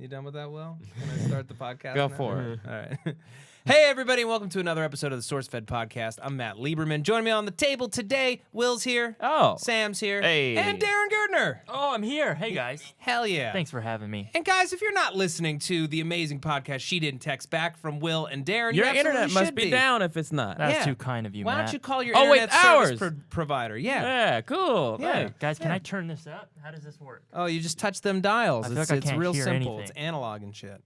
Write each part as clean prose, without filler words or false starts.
You done with that, Will? Can I start the podcast Go now? for it. All right. Hey, everybody, and welcome to another episode of the SourceFed Podcast. I'm Matt Lieberman. Joining me on the table today, Will's here. Oh. Sam's here. Hey. And Darren Girdner. Oh, I'm here. Hey, guys. Hell yeah. Thanks for having me. And guys, if you're not listening to the amazing podcast She Didn't Text Back from Will and Darren, Your you internet absolutely must should be down if it's not. That's Yeah. too kind of you, Why Matt. don't you call your Oh, wait, internet service ours. provider? Yeah. Yeah, cool. Yeah. Thanks. Guys, can I turn this up? How does this work? Oh, you just touch them dials. I feel It's, like I it's can't real hear simple. anything. It's analog and shit.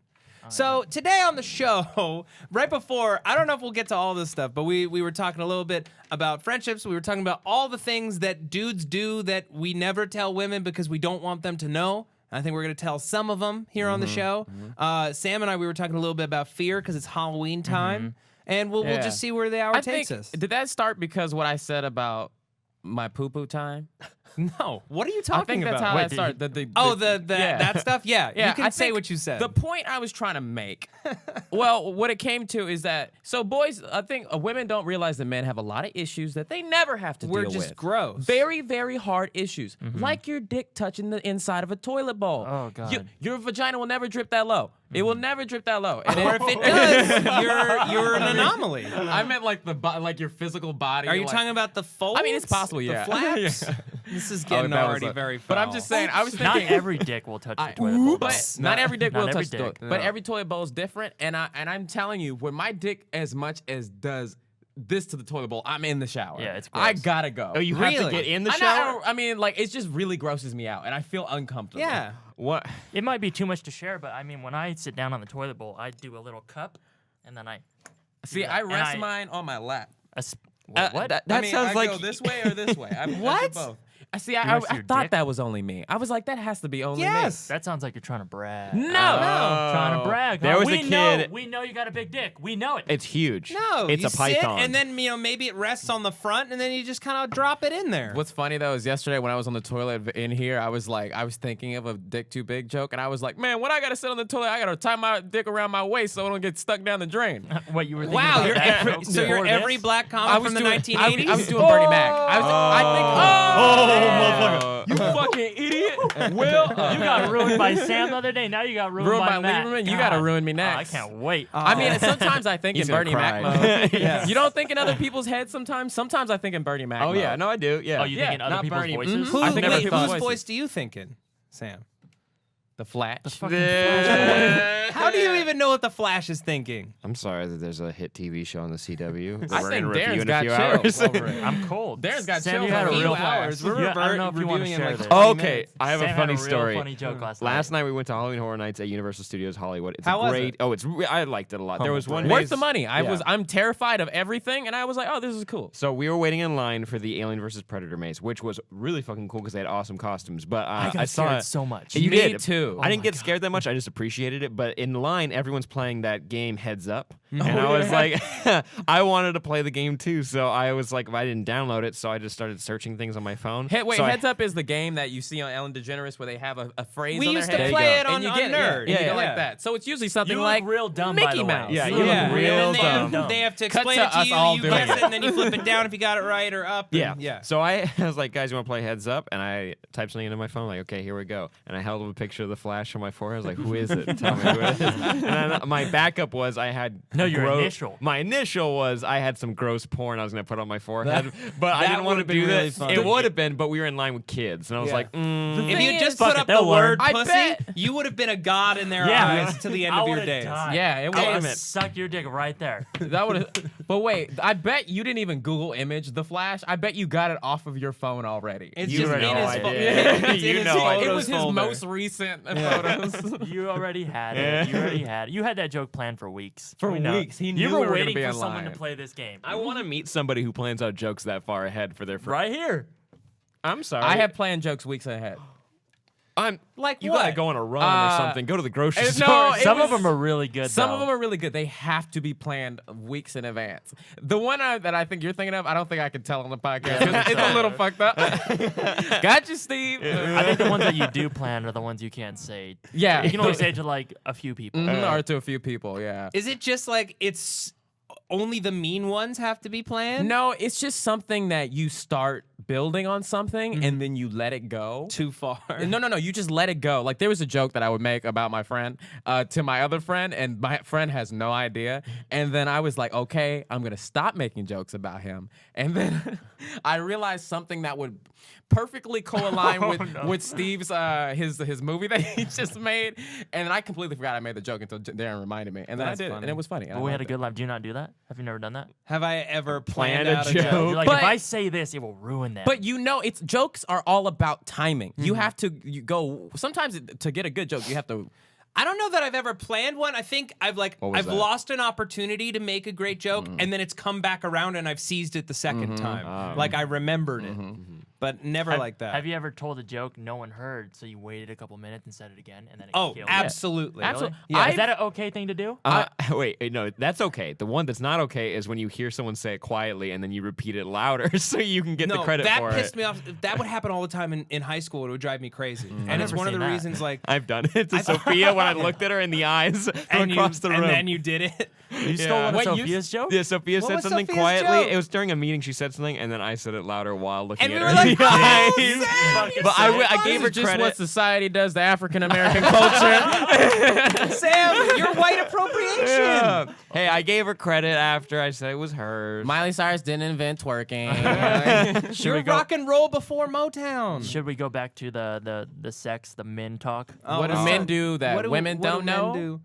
So today on the show, right before, I don't know if we'll get to all this stuff, but we were talking a little bit about friendships. We were talking about all the things that dudes do that we never tell women because we don't want them to know. I think we're going to tell some of them here on the show. Sam and I, we were talking a little bit about fear because it's Halloween time. And we'll Yeah. just see where the hour I takes think, us. did that start because what I said about my poo-poo time? No. What are you I talking think that's about? how Wait, that did started. Yeah. That stuff? Yeah. Yeah, You can I say think what you said. The point I was trying to make, well, what it came to is that, so boys, I think women don't realize that men have a lot of issues that they never have to We're deal just with. gross. Very, very hard issues, like your dick touching the inside of a toilet bowl. Oh, God. Your vagina will never drip that low. It will never drip that low. And or if it does, you're an anomaly. I meant like like your physical body. Are you like, talking about the folds? I mean, it's possible, yeah. The flaps? Yeah. This is getting that was already a- very foul. But I'm just saying, I was Not thinking. every dick will touch the toilet bowl. But not every dick not will every touch the dick. toilet. But No. every toilet bowl is different, and I'm telling you, when my dick as much as does this to the toilet bowl, I'm in the shower. Yeah, it's I gross. gotta go. Oh, you have Really? to get in the I shower? know, I mean, like, it just really grosses me out, and I feel uncomfortable. Yeah. What? It might be too much to share, but I mean, when I sit down on the toilet bowl, I do a little cup, and then I. See, Yeah, I and rest I- mine on my lap. What? That I mean, sounds I like go this way or this way. I do What? both. I see. You I rest your thought dick? that was only me. I was like, that has to be only Yes. That sounds like you're trying to brag. me. No. Trying to brag. There huh? was a we kid- Know, we know you got a big dick. We know it. It's huge. No, it's you a python. sit and then maybe it rests on the front and then you just kind of drop it in there. What's funny though is yesterday when I was on the toilet in here, I was thinking of a dick too big joke, and I was like, man, when I gotta sit on the toilet, I gotta tie my dick around my waist so it don't get stuck down the drain. What you were thinking Wow, about you're that every, joke so you're before every this? black comic from the 1980s? I was doing Bernie Mac. I think. Oh, You fucking idiot! Will, You got ruined by Sam the other day. Now you got ruined Ruined by by Matt. Lieberman? You God. gotta ruin me Oh, next. I can't wait. I mean, sometimes I think He's in gonna Bernie Mac cry. mode. Yeah. You don't think in other people's heads sometimes? Sometimes I think in Bernie Mac Oh, mode. yeah. No, I do. Yeah. Oh, you Yeah, think in other not people's Bernie. voices? Who, I think wait, other people's whose voices. voice do you think in, Sam? The Flash. How do you even know what the Flash is thinking? I'm sorry that there's a hit TV show on the CW. that I we're think gonna review Darren's in got a few hours. chills over it. I'm cold. Darren's got Sam, chills you had for a a real few hours. We're Yeah, I don't know if you want reviewing to in share like this. 20 Okay, minutes. I have Sam a had funny a real story. funny joke last Last night we went to Halloween Horror Nights at Universal Studios Hollywood. It's How a was great. it? Oh, I liked it a lot. There was one Worth days- the money. Yeah. I'm terrified of everything, and I was like, oh, this is cool. So we were waiting in line for the Alien vs Predator maze, which was really fucking cool because they had awesome costumes. But I got saw scared it. so much. You Me did too. I Oh didn't my get God. scared that much. I just appreciated it. But in line, everyone's playing that game Heads Up, Oh, and I was like, I wanted to play the game too. So I was like, I didn't download it, so I just started searching things on my phone. Wait, So I- Heads Up is the game that you see on Ellen DeGeneres where they have a phrase We on used their to head. play it and on you get Nerd. It, yeah, Yeah. like that. So it's usually something You like look real dumb, by Mickey the way. Mouse. Yeah, you Yeah, look real and then dumb. they have to Cut explain to it to us you. all You doing guess it. it, and then you flip it down if you got it right or up. Yeah. And, yeah. So I was like, guys, you want to play Heads Up? And I typed something into my phone, like, okay, here we go. And I held up a picture of the Flash on my forehead. I was like, who is it? Tell me who it is. And then my backup was I had your initial. My initial was I had some gross porn I was going to put on my forehead. But I that didn't want to would've been do really that. funny. It would have been, but we were in line with kids. And I was Yeah. like, If you had just Fuck put it, up the they'll word learn. I pussy, bet. you would have been a god in their Yeah. eyes to the end I of your would've days. died. Yeah, it I was. would suck your dick right there. That would have. But wait, I bet you didn't even Google image the Flash. I bet you got it off of your phone already. It's You just know in his I phone. did. It's You in his know I did. It photos was his folder. most recent photos. You already had it. You already had it. You had that joke planned for weeks. For We know. weeks. He You knew were we were gonna waiting be for in someone to line. play this game. I want to meet somebody who plans out jokes that far ahead for their friends. right here. I'm sorry. I have planned jokes weeks ahead. I'm Like you what? gotta go on a run or Uh, something. Go to the grocery no, store. it Some was- of them are really good. Some though. of them are really good. They have to be planned weeks in advance. The one that I think you're thinking of, I don't think I can tell on the podcast. 'Cause it's a little fucked up. Got you, Steve. I think the ones that you do plan are the ones you can't say. Yeah. You can only say it to like a few people. Or to a few people, yeah. Is it just like it's only the mean ones have to be planned? No, it's just something that you start building on something and then you let it go. Too far. No. You just let it go. Like there was a joke that I would make about my friend to my other friend, and my friend has no idea. And then I was like, okay, I'm gonna stop making jokes about him. And then I realized something that would perfectly co-align with Steve's his movie that he just made. And then I completely forgot I made the joke until Darren reminded me. And then That's I did funny. it, and it was funny. But we had a good life. Do you not do that? Have you never done that? Have I ever planned Planned a out a joke? joke? You're like, But- if I say this, it will ruin them. But it's jokes are all about timing. You have to go. Sometimes to get a good joke, you have to. I don't know that I've ever planned one. I think I've was that? lost an opportunity to make a great joke, and then it's come back around, and I've seized it the second time. Like I remembered it, but never like that. Have you ever told a joke no one heard, so you waited a couple minutes and said it again, and then it Oh, killed absolutely. Really? Absolutely. Yeah. Is that an okay thing to do? Wait, no, that's okay. The one that's not okay is when you hear someone say it quietly and then you repeat it louder so you can get the credit that for pissed it. me off. That would happen all the time in high school. It would drive me crazy, and I've it's never one of the seen that. reasons. Like, I've done it to Sophia when I looked at her in the eyes from across the room. and then you did it. You stole one of Wait, you- Sophia's joke? Yeah, Sophia What said was something Sophia's quietly. joke? It was during a meeting. She said something, and then I said it louder while looking And at we her were in like, the "Oh, eyes. Sam, you're But so I funny." gave her just credit. what society does to African American culture. Sam, you're white appropriation. Yeah. Hey, I gave her credit after I said it was hers. Miley Cyrus didn't invent twerking. You're we go- rock and roll before Motown. Should we go back to the sex, the men talk? What do Oh, men do that what do- women what do don't men know? do?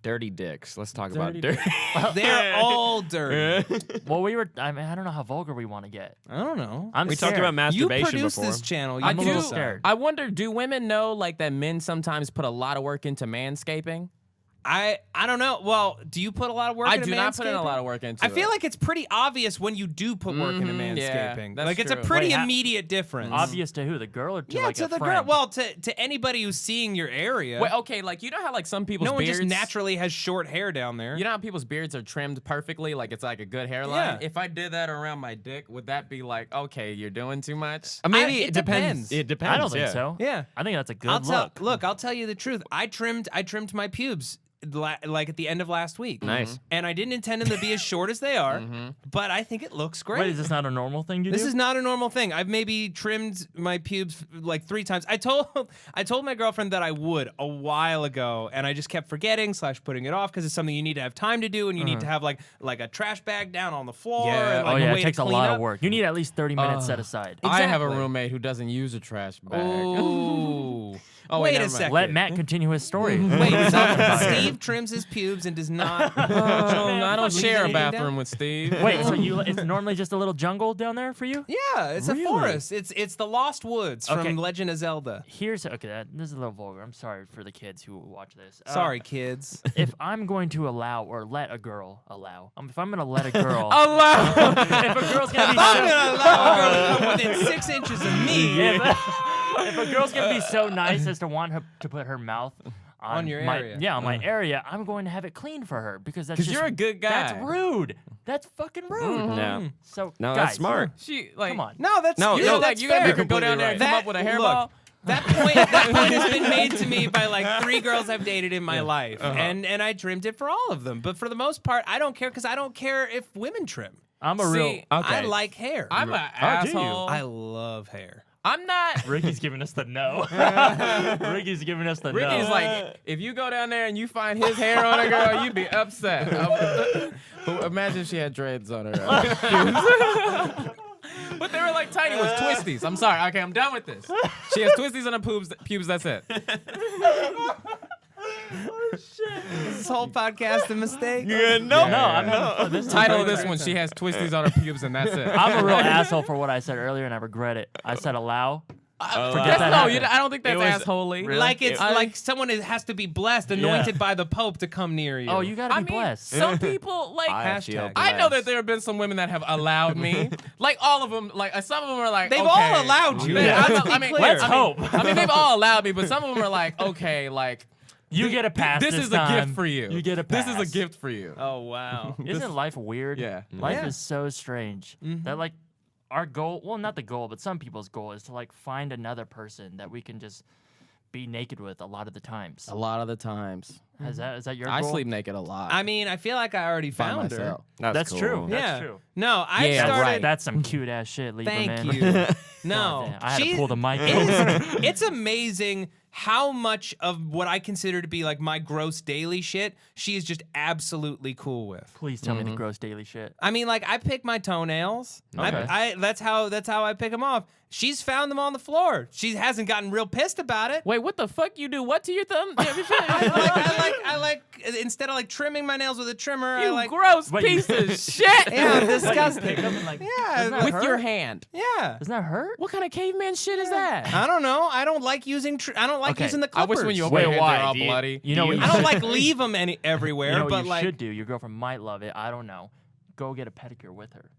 Dirty dicks. Let's talk Dirty about dirty. They're all dirty. Well, I mean, I don't know how vulgar we want to get. I don't know. I'm We scared. talked about You masturbation produce before. this channel. I'm You a little decide. scared. I wonder, do women know like that men sometimes put a lot of work into manscaping? I don't know. Well, do you put a lot of work I into do not put in a manscaping? lot of work into I it. feel like it's pretty obvious when you do put work into Mhm, yeah, manscaping. that's Like it's a true. pretty Wait, immediate difference. Obvious to who? The girl or to Yeah, like to a the friend? girl. Well, to anybody who's seeing your area. Wait, okay, like you know how like some people's no one beards just naturally has short hair down there. You know how people's beards are trimmed perfectly, like it's like a good hairline. Yeah. If I did that around my dick, would that be like, okay, you're doing too much? Maybe it it depends. depends. It depends. I don't think yeah. so. Yeah. I think that's a good look. Look, I'll tell you the truth. I trimmed my pubes like at the end of last week. Nice. And I didn't intend them to be as short as they are, but I think it looks great. Wait, is this not a normal thing to do? This is not a normal thing. I've maybe trimmed my pubes like 3 times. I told my girlfriend that I would a while ago, and I just kept forgetting / putting it off because it's something you need to have time to do, and you need to have like a trash bag down on the floor. Yeah. And, like, Oh a yeah, way it to takes a clean lot up. of work. You need at least 30 minutes set aside. I have a Exactly. roommate who doesn't use a trash bag. Ooh. Oh, wait wait, a never mind. second. Let Matt continue his story. Wait, so Talking about here. Steve trims his pubes and does not. I don't Leave share a anything down? bathroom with Steve. Wait, so it's normally just a little jungle down there for you? Yeah, it's Really? a forest. It's the Lost Woods from Okay. Legend of Zelda. This is a little vulgar. I'm sorry for the kids who watch this. Sorry, kids. If I'm going to allow or let a girl if I'm going to let a girl, Allow. if a girl's going to be I'm so, gonna allow a girl to come within 6 inches of me. if a girl's going to be so nice as to want her to put her mouth On your my, area. Yeah, on my area, I'm going to have it clean for her because that's 'Cause just, you're a good guy. That's rude. That's fucking rude. No. So No, guys, that's smart. She like Come on. No, that's No, you no, know, like that's you gotta fair. make her go down there and come That- up with a look, hairball. That point has been made to me by like 3 girls I've dated in my life, and I trimmed it for all of them. But for the most part, I don't care because I don't care if women trim. I'm a real. See, I like hair. I'm an do you? asshole. I love hair. I'm not. Ricky's giving us the no. Ricky's giving us the no. Ricky's like, if you go down there and you find his hair on a girl, you'd be upset. But imagine if she had dreads on her. But they were like tiny ones, twisties. I'm sorry. Okay, I'm done with this. She has twisties on her pubes. That's it. Is this whole podcast a mistake? no, I'm not. This is Title of great. this one: She has twisties on her pubes, and that's it. I'm a real asshole for what I said earlier, and I regret it. I said allow. Forget that No, happened. I don't think that's was- assholey. Really? Like it's I- like someone has to be blessed, anointed by the Pope to come near you. Oh, you gotta be I mean, blessed. some people like. Hashtag. I know that there have been some women that have allowed me. Like all of them, like some of them are like They've okay. all allowed you. Yeah. Let's be I mean, clear. Let's I mean- hope. I mean, they've all allowed me, but some of them are like, okay, like You get a pass. this is a time. gift for you. You get a pass. This is a gift for you. Oh wow. Isn't life weird? Yeah. Life Yeah. is so strange. That like our goal, well, not the goal, but some people's goal is to like find another person that we can just be naked with a lot of the times? A lot of the times. Is that your I goal? sleep naked a lot. I mean, I feel like I already by found her. myself. That's cool. true. Yeah. That's true. No, I Yeah, started. right. That's some cute ass shit, Lieberman. Thank you. No, Goddamn, I had to pull the mic. It's amazing how much of what I consider to be like my gross daily shit she is just absolutely cool with. Please tell me the gross daily shit. I mean, like I pick my toenails. Okay. That's how I pick them off. She's found them on the floor. She hasn't gotten real pissed about it. Wait, what the fuck you do? What to your thumb? I like instead of like trimming my nails with a trimmer. I You like gross Wait, piece you- of shit. yeah, Pick disgusting. them and like, Yeah, doesn't that With hurt? your hand. Yeah. Doesn't that hurt? What kind of caveman shit is that? I don't know. I don't like using. I don't like Okay. using the I clippers. wish when you open Wait, your hands, why? they're all Do you- bloody. You know what you I don't should- like leave them everywhere, You know what but you like should do? Your girlfriend might love it. I don't know. Go get a pedicure with her.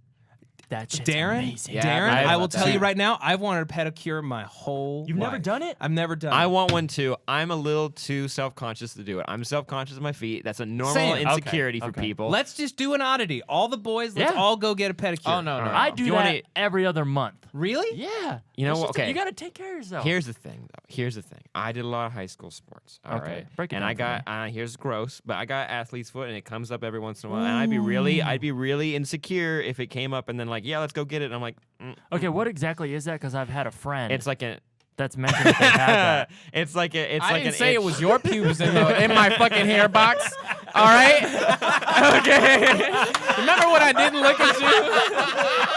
That shit's Darren, amazing. Yeah, Darren, I I will about tell that. you right now, I've wanted a pedicure my whole You've never life. done it? I've never done I it. want one too. I'm a little too self-conscious to do it. I'm self-conscious of my feet. That's a normal Same. insecurity for Okay. people. Let's just do an oddity. All the boys, let's Yeah. all go get a pedicure. Oh, no, no. I do You that wanna- every other month. Really? Yeah. You know It's what? just- Okay. You got to take care of yourself. Here's the thing, though. Here's the thing. I did a lot of high school sports. All right, Okay, break it and down I for got here's gross, but I got athlete's foot, and it comes up every once in a while. And I'd be really insecure if it came up, and then like, yeah, let's go get it. And I'm like, Okay, what exactly is that? Because I've had a friend it's like a. that's mentioned that they had that. It's like a. It's I like didn't an say itch. it was your pubes in my fucking hair box. All right? Okay. Remember when I didn't look at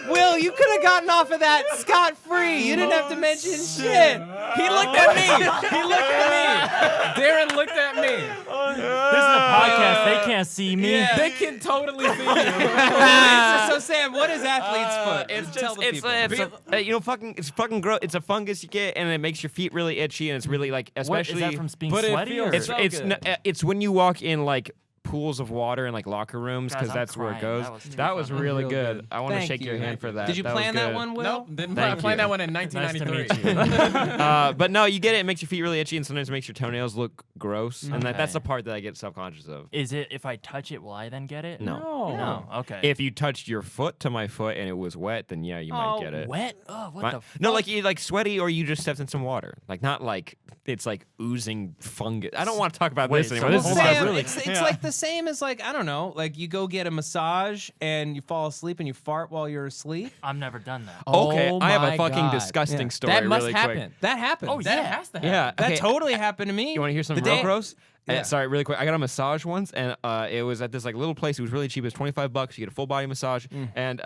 Will, you could have gotten off of that scot-free. You didn't have to mention shit. He looked at me. He looked at me. Darren looked at me. This is a podcast. They can't see me. Yeah. They can totally see you. So Sam, what is athlete's foot? It's Tell just the people. it's fucking gross. It's a fungus you get, and it makes your feet really itchy, and it's really like, What, especially. is that from being But it sweaty? feels Or? so it's good. it's when you walk in like pools of water in like locker rooms Guys, because I'm that's where it crying. goes. That was too fun. really Real good. good. I want to Thank shake your you. hand for that. Did you That plan was that good. one, Will? Nope, didn't Thank plan you. that one in Nice to 1993. meet you. But no, you get it. It makes your feet really itchy, and sometimes it makes your toenails look gross. And that's Okay. the part that I get self-conscious of. Is it if I touch it, will I then get it? No. No. Okay. If you touched your foot to my foot and it was wet, then yeah, you might get it. Wet? Oh, what My- the fuck? no, like you like sweaty, or you just stepped in some water. Like not like it's like oozing fungus. I don't want to talk about Wait, this so anymore. the This whole is time- Sam, really- it's like the same as like, I don't know, like you go get a massage and you fall asleep and you fart while you're asleep. I've never done that. okay. Oh I have my a fucking God. disgusting Yeah. story. That must really happen. Quick. That happened. Oh, That yeah. has to happen. Yeah. That okay. totally happened to me. You want to hear some The real day- gross? Yeah. Sorry, really quick. I got a massage once, and it was at this like little place. It was really cheap. It was $25. You get a full body massage, and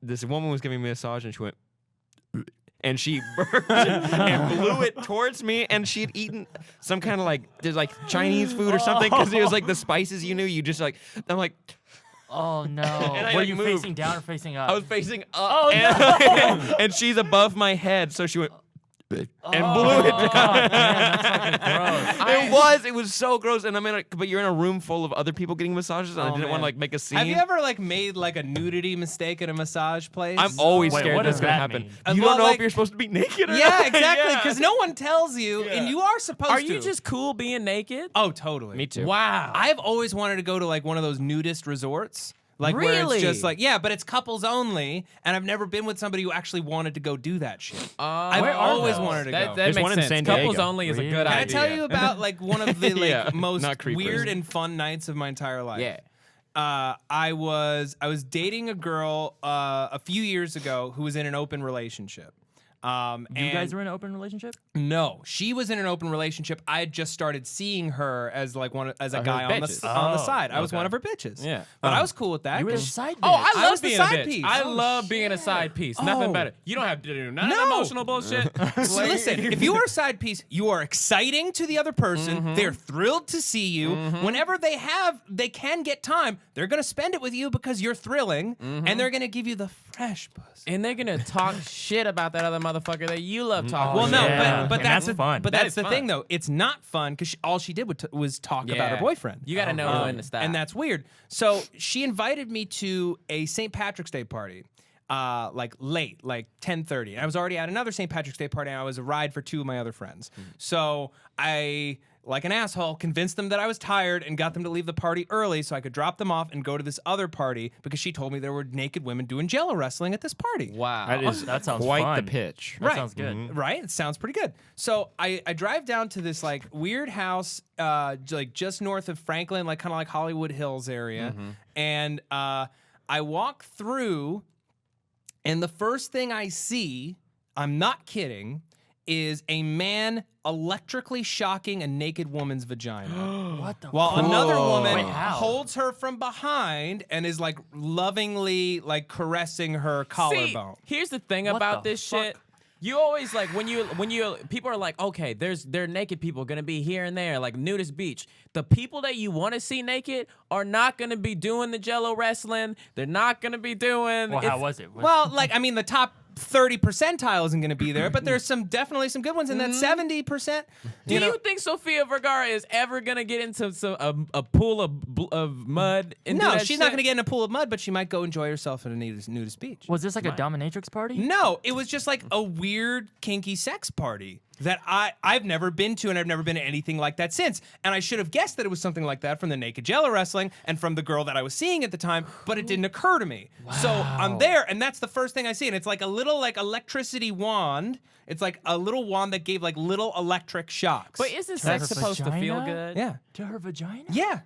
this woman was giving me a massage, and she went. And she burped and blew it towards me, and she had eaten some kind of like there's like Chinese food or something because it was like the spices you knew. You just like I'm like Oh no. I, Were like, you moved. facing down or facing up? I was facing up, Oh, and, and she's above my head, so she went and blew it down. God, man, that's fucking gross. It was so gross, and but you're in a room full of other people getting massages, and I Oh, didn't want man. to like make a scene. Have you ever like made like a nudity mistake at a massage place? I'm always Wait, scared what that's does gonna that happen. mean? You Well, don't know like- if you're supposed to be naked or Yeah, not. exactly. Yeah. Because no one tells you, and you are supposed Are to. you just cool being naked? Oh, totally. Me too. Wow. I've always wanted to go to like one of those nudist resorts. Like where Really? it's just like, yeah, but it's couples only, and I've never been with somebody who actually wanted to go do that shit. I've Where are always those? wanted to that go. That There's makes one in sense. San Couples Diego. only is a Really? good Can I idea. tell you about like one of the like Yeah, most not creepers. weird and fun nights of my entire life? Yeah. I was dating a girl a few years ago who was in an open relationship. You and guys were in an open relationship? No, she was in an open relationship. I had just started seeing her as like as a Her guy on the bitches. on the Oh, side. I was okay. one of her bitches. Yeah. but I was cool with that. You were a 'cause- side Oh, I bitch. love was the being a side bitch. piece. I Oh, love being a side piece. Nothing Oh. better. You don't have to do none No. emotional bullshit. So listen, if you are a side piece, you are exciting to the other person. They're thrilled to see you. Whenever they can get time, they're gonna spend it with you because you're thrilling, and they're gonna give you the fresh pussy. And they're gonna talk shit about that other motherfucker that you love talking. Well, no, yeah. but And that's that's fun. But That that's is the fun. thing, though. It's not fun because all she did was talk about her Yeah. boyfriend. You gotta know when to stop. And that's weird. So she invited me to a St. Patrick's Day party, like late, like 10:30. I was already at another St. Patrick's Day party, and I was a ride for two of my other friends. So I like an asshole, convinced them that I was tired and got them to leave the party early so I could drop them off and go to this other party because she told me there were naked women doing jello wrestling at this party. Wow. That sounds quite fun. the pitch. That Right. sounds good. Right? It sounds pretty good. So I drive down to this like weird house, like just north of Franklin, like kind of like Hollywood Hills area. And I walk through, and the first thing I see, I'm not kidding, is a man electrically shocking a naked woman's vagina. What the While fuck? another woman Wait, how? holds her from behind and is like lovingly like caressing her collarbone. See, here's the thing What about the this fuck? shit. You always like when you people are like, okay, there naked people gonna be here and there, like nudist beach. The people that you want to see naked are not gonna be doing the jello wrestling. They're not gonna be doing. Well, how was it? Well, like, I mean, the top 30 percentile isn't going to be there, but there's definitely some good ones in that 70%. Do you think Sofia Vergara is ever gonna get into a pool of mud? And do No, that she's not shit? going to get in a pool of mud, but she might go enjoy herself at a nudist beach. Was this like a dominatrix party? No, it was just like a weird kinky sex party that I've never been to, and I've never been to anything like that since. And I should have guessed that it was something like that from the naked jello wrestling and from the girl that I was seeing at the time, but it didn't occur to me. So I'm there, and that's the first thing I see, and it's like a little like electricity wand. It's like a little wand that gave like little electric shocks. But isn't her sex supposed to feel vagina? good? yeah. To her vagina? Yeah.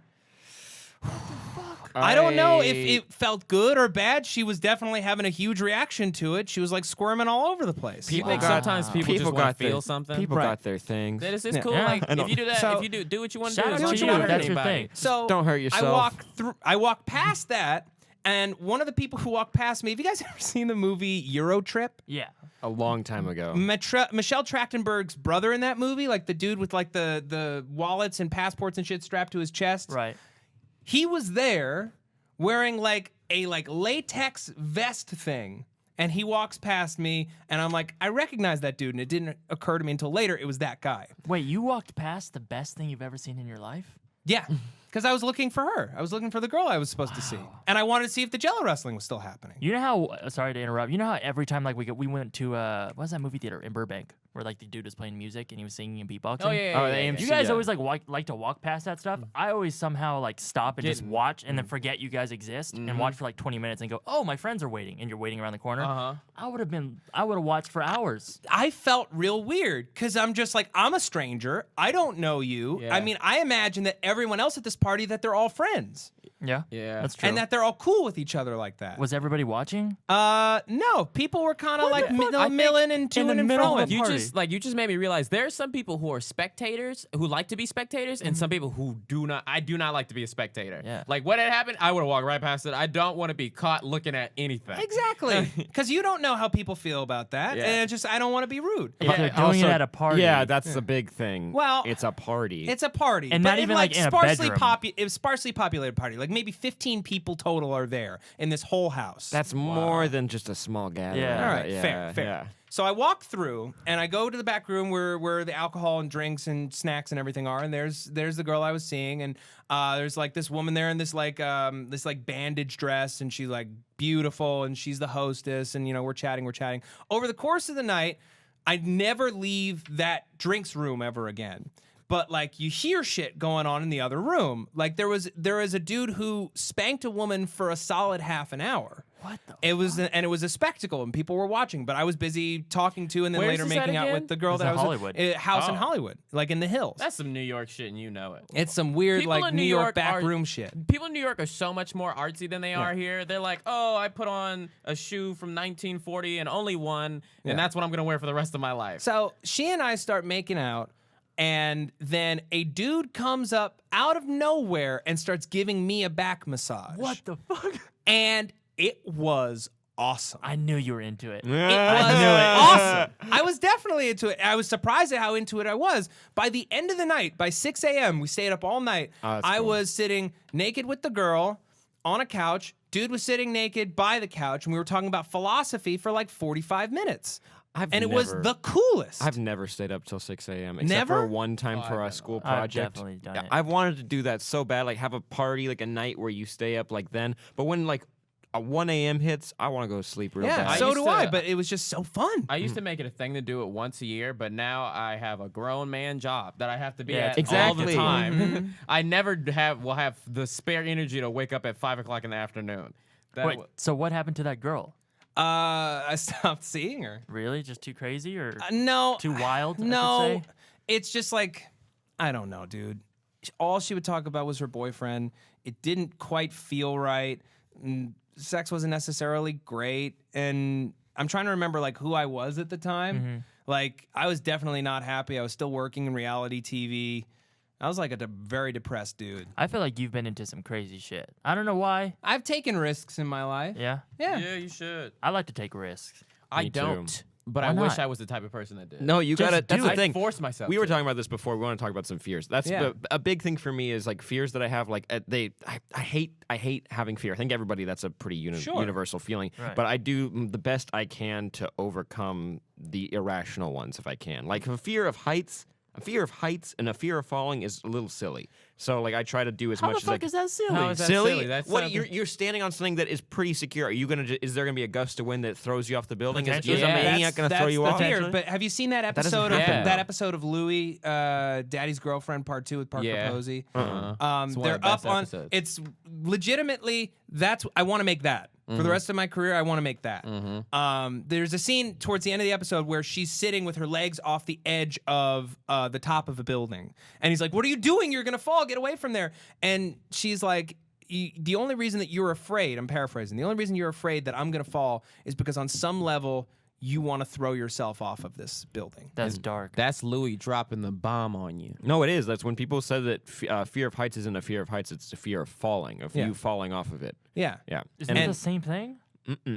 I don't know if it felt good or bad. She was definitely having a huge reaction to it. She was like squirming all over the place. You think sometimes people just want to feel something? People Right. got their things. That is it's Yeah. cool. Yeah. Like I if don't- you do that, So- if you do what you want to Shout do. out As to long as you. you don't hurt That's your anybody. thing. So Don't hurt yourself. I walk past that, and one of the people who walked past me. Have you guys ever seen the movie Euro Trip? Yeah. A long time ago. Michelle Trachtenberg's brother in that movie, like the dude with like the wallets and passports and shit strapped to his chest. Right. He was there wearing like a like latex vest thing. And he walks past me, and I'm like, I recognize that dude, and it didn't occur to me until later it was that guy. Wait, you walked past the best thing you've ever seen in your life? Yeah, because I was looking for her. I was looking for the girl I was supposed to see, and I wanted to see if the jello wrestling was still happening. You know how? Sorry to interrupt. You know how every time like we went to what was that movie theater in Burbank where like the dude was playing music and he was singing and beatboxing? Oh yeah. Oh, yeah, the yeah, AMC You guys Yeah. always like to walk past that stuff. I always somehow like stop and just watch and then forget you guys exist and watch for like 20 minutes and go, oh, my friends are waiting, and you're waiting around the corner. Uh-huh. I would have watched for hours. I felt real weird because I'm just like, I'm a stranger. I don't know you. Yeah. I mean, I imagine that everyone else at this party that they're all friends Yeah. Yeah. That's true. and that they're all cool with each other like that. Was everybody watching? No, people were kind of like the fuck? I think milling and in the toing and middle of froing. a You party. just made me realize there are some people who are spectators who like to be spectators, and some people who do not. I do not like to be a spectator. Yeah. Like what had happened, I would have walked right past it. I don't want to be caught looking at anything. Exactly, because you don't know how people feel about that, Yeah. and it's just I don't want to be rude. If they're doing Also- it at a party. Yeah, that's the big thing. Well, it's a party. It's a party, And but not even, like, in a sparsely bedroom. It was sparsely populated party. Like maybe 15 people total are there in this whole house. That's more than just a small gathering. Yeah. all right. Yeah, fair. yeah. So I walk through and I go to the back room where the alcohol and drinks and snacks and everything are, and there's the girl I was seeing, and there's like this woman there in this like bandage dress, and she's like beautiful, and she's the hostess, and we're chatting. Over the course of the night, I'd never leave that drinks room ever again. But like you hear shit going on in the other room. Like there is a dude who spanked a woman for a solid half an hour. What the? It was a spectacle, and people were watching. But I was busy talking to, and then Where's later this at making out again? with the girl It's that in I was Hollywood. house in Oh. Hollywood, like in the hills. That's some New York shit, and you know it. It's some weird People like in New New York York back are- room shit. People in New York are so much more artsy than they are here. They're like, oh, I put on a shoe from 1940 and only one, Yeah. and that's what I'm gonna wear for the rest of my life. So she and I start making out, and then a dude comes up out of nowhere and starts giving me a back massage. What the fuck? And it was awesome. I knew you were into it. It was I awesome. I was definitely into it. I was surprised at how into it I was. By the end of the night, by 6 a.m., we stayed up all night. Oh, that's I cool. was sitting naked with the girl on a couch. Dude was sitting naked by the couch, and we were talking about philosophy for like 45 minutes. And it was the coolest. I've never stayed up till 6 a.m. except Never? for one time for a school project. definitely done Yeah, it. I've wanted to do that so bad, like have a party, like a night where you stay up like then. But when like 1 a.m. hits, I want to go to sleep real Yeah, bad. so used do to- I. But it was just so fun. I used to make it a thing to do it once a year, but now I have a grown man job that I have to be at it's all the exactly. time. I never will have the spare energy to wake up at 5 o'clock in the afternoon. That Wait, so what happened to that girl? I stopped seeing her. Really? Just too crazy or No. too wild? I should No, say? it's just like, I don't know, dude. All she would talk about was her boyfriend. It didn't quite feel right. Sex wasn't necessarily great. And I'm trying to remember like who I was at the time. Like I was definitely not happy. I was still working in reality TV. I was like a very depressed dude. I feel like you've been into some crazy shit. I don't know why. I've taken risks in my life. Yeah. Yeah. you should. I like to take risks. I Me too. don't, but Why I wish not? I was the type of person that did. No, you Just got to. That's do the it. thing. Force myself. We were to. talking about this before. We want to talk about some fears. That's Yeah. a big thing for me is like fears that I have. Like I hate having fear. I think everybody that's a pretty universal feeling. Right. But I do the best I can to overcome the irrational ones if I can. Like a fear of heights. A fear of heights and a fear of falling is a little silly. So like I try to do as How much the as fuck I can. is that silly? How is that Silly? silly? That's What something- you're standing on something that is pretty secure. Are you gonna? Is there gonna be a gust of wind that throws you off the building? Is Potentially. a Yeah. maniac gonna throw you the off? fear. But have you seen that doesn't episode? happen, That though. episode of Louie, Daddy's Girlfriend Part 2 with Parker Yeah. Posey? It's one of They're the best up on. episodes. It's legitimately that's. I want to make that for the rest of my career. I want to make that. There's a scene towards the end of the episode where she's sitting with her legs off the edge of the top of a building, and he's like, "What are you doing? You're gonna fall. Get away from there." And she's like, the only reason that you're afraid, I'm paraphrasing, the only reason you're afraid that I'm going to fall is because on some level you want to throw yourself off of this building. That's dark. That's Louis dropping the bomb on you. No, it is. That's when people said that fear of heights isn't a fear of heights; it's a fear of falling, of Yeah. you falling off of it. Yeah. Yeah. Isn't it the same thing?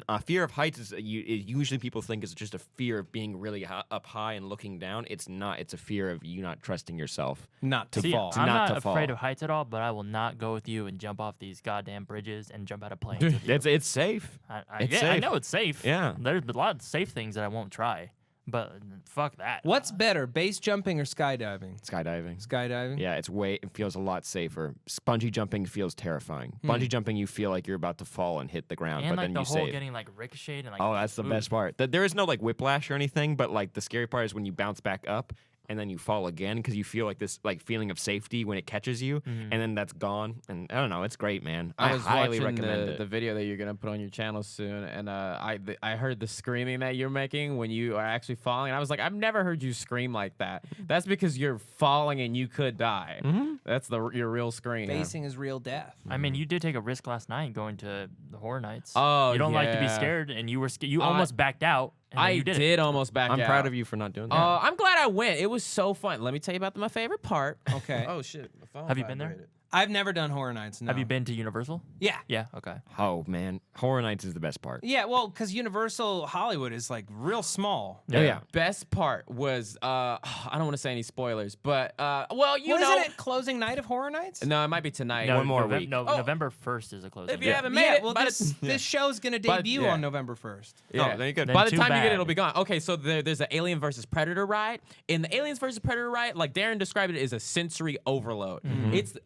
A fear of heights is usually people think it's just a fear of being really up high and looking down. It's not. It's a fear of you not trusting yourself. Not to See, fall. I'm not not to fall. afraid of heights at all, but I will not go with you and jump off these goddamn bridges and jump out of planes. with you. It's safe. It's I safe. know it's safe. Yeah. There's a lot of safe things that I won't try, but fuck that. What's better, base jumping or skydiving? Skydiving. Skydiving? Yeah, it feels a lot safer. Bungee jumping feels terrifying. Bungee jumping, you feel like you're about to fall and hit the ground, And but like then the you whole save. getting like ricocheted and like. Oh, that's the best part. There is no like whiplash or anything, but like the scary part is when you bounce back up and then you fall again because you feel like this like feeling of safety when it catches you, and then that's gone. And I don't know, it's great, man. I was highly watching recommend it. the video that you're gonna put on your channel soon, and I heard the screaming that you're making when you are actually falling, and I was like, I've never heard you scream like that. That's because you're falling and you could die. That's your real scream. Facing is real death. I mean, you did take a risk last night going to the horror nights. Oh, you don't like to be yeah. scared, and you were you almost backed out. And then I you did almost back out. I'm proud of you for not doing that. I'm glad I went. It was so fun. Let me tell you about my favorite part. Okay. Oh shit! My phone Have you been there? vibrated. I've never done Horror Nights. No. Have you been to Universal? Yeah. Yeah. Okay. Oh man, Horror Nights is the best part. Yeah, well, because Universal Hollywood is like real small. Oh yeah. Best part was I don't want to say any spoilers, but well, you know, Isn't it closing night of Horror Nights? no, it might be tonight. One more week. No, Oh. November 1st is a closing. If you date. haven't made Yeah, it, well, by this show's gonna But- debut yeah. on November 1st. Yeah. Oh, there you go. Then By the too time you get it, bad. it'll be gone. Okay, so there's an Alien versus Predator ride. In the Aliens versus Predator ride, like Darren described it, as a sensory overload. It's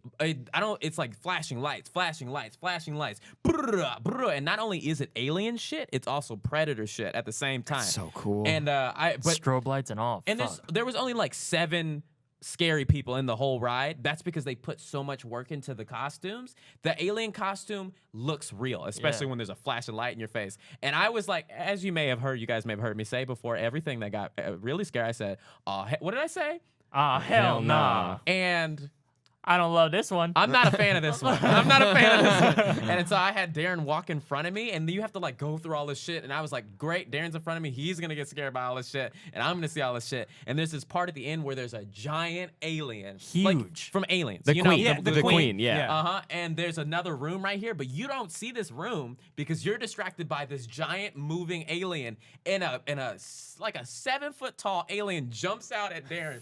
it's like flashing lights, brrrr, brrrr. And not only is it alien shit, it's also Predator shit at the same time. so cool. And but Strobe lights and all. and Fuck. there was only like 7 scary people in the whole ride. That's because they put so much work into the costumes. The alien costume looks real, especially Yeah. when there's a flashing light in your face. And I was like, as you guys may have heard me say before, everything that got really scary, I said, oh, what did I say? Ah, hell nah. And I don't love this one. I'm not a fan of this one. I'm not a fan of this one. And so I had Darren walk in front of me, and you have to like go through all this shit. And I was like, great, Darren's in front of me. He's gonna get scared by all this shit, and I'm gonna see all this shit. And there's this part at the end where there's a giant alien, like, Huge. from Aliens. The you queen, know, the queen, yeah. And there's another room right here, but you don't see this room because you're distracted by this giant moving alien. And a like a 7 foot tall alien jumps out at Darren,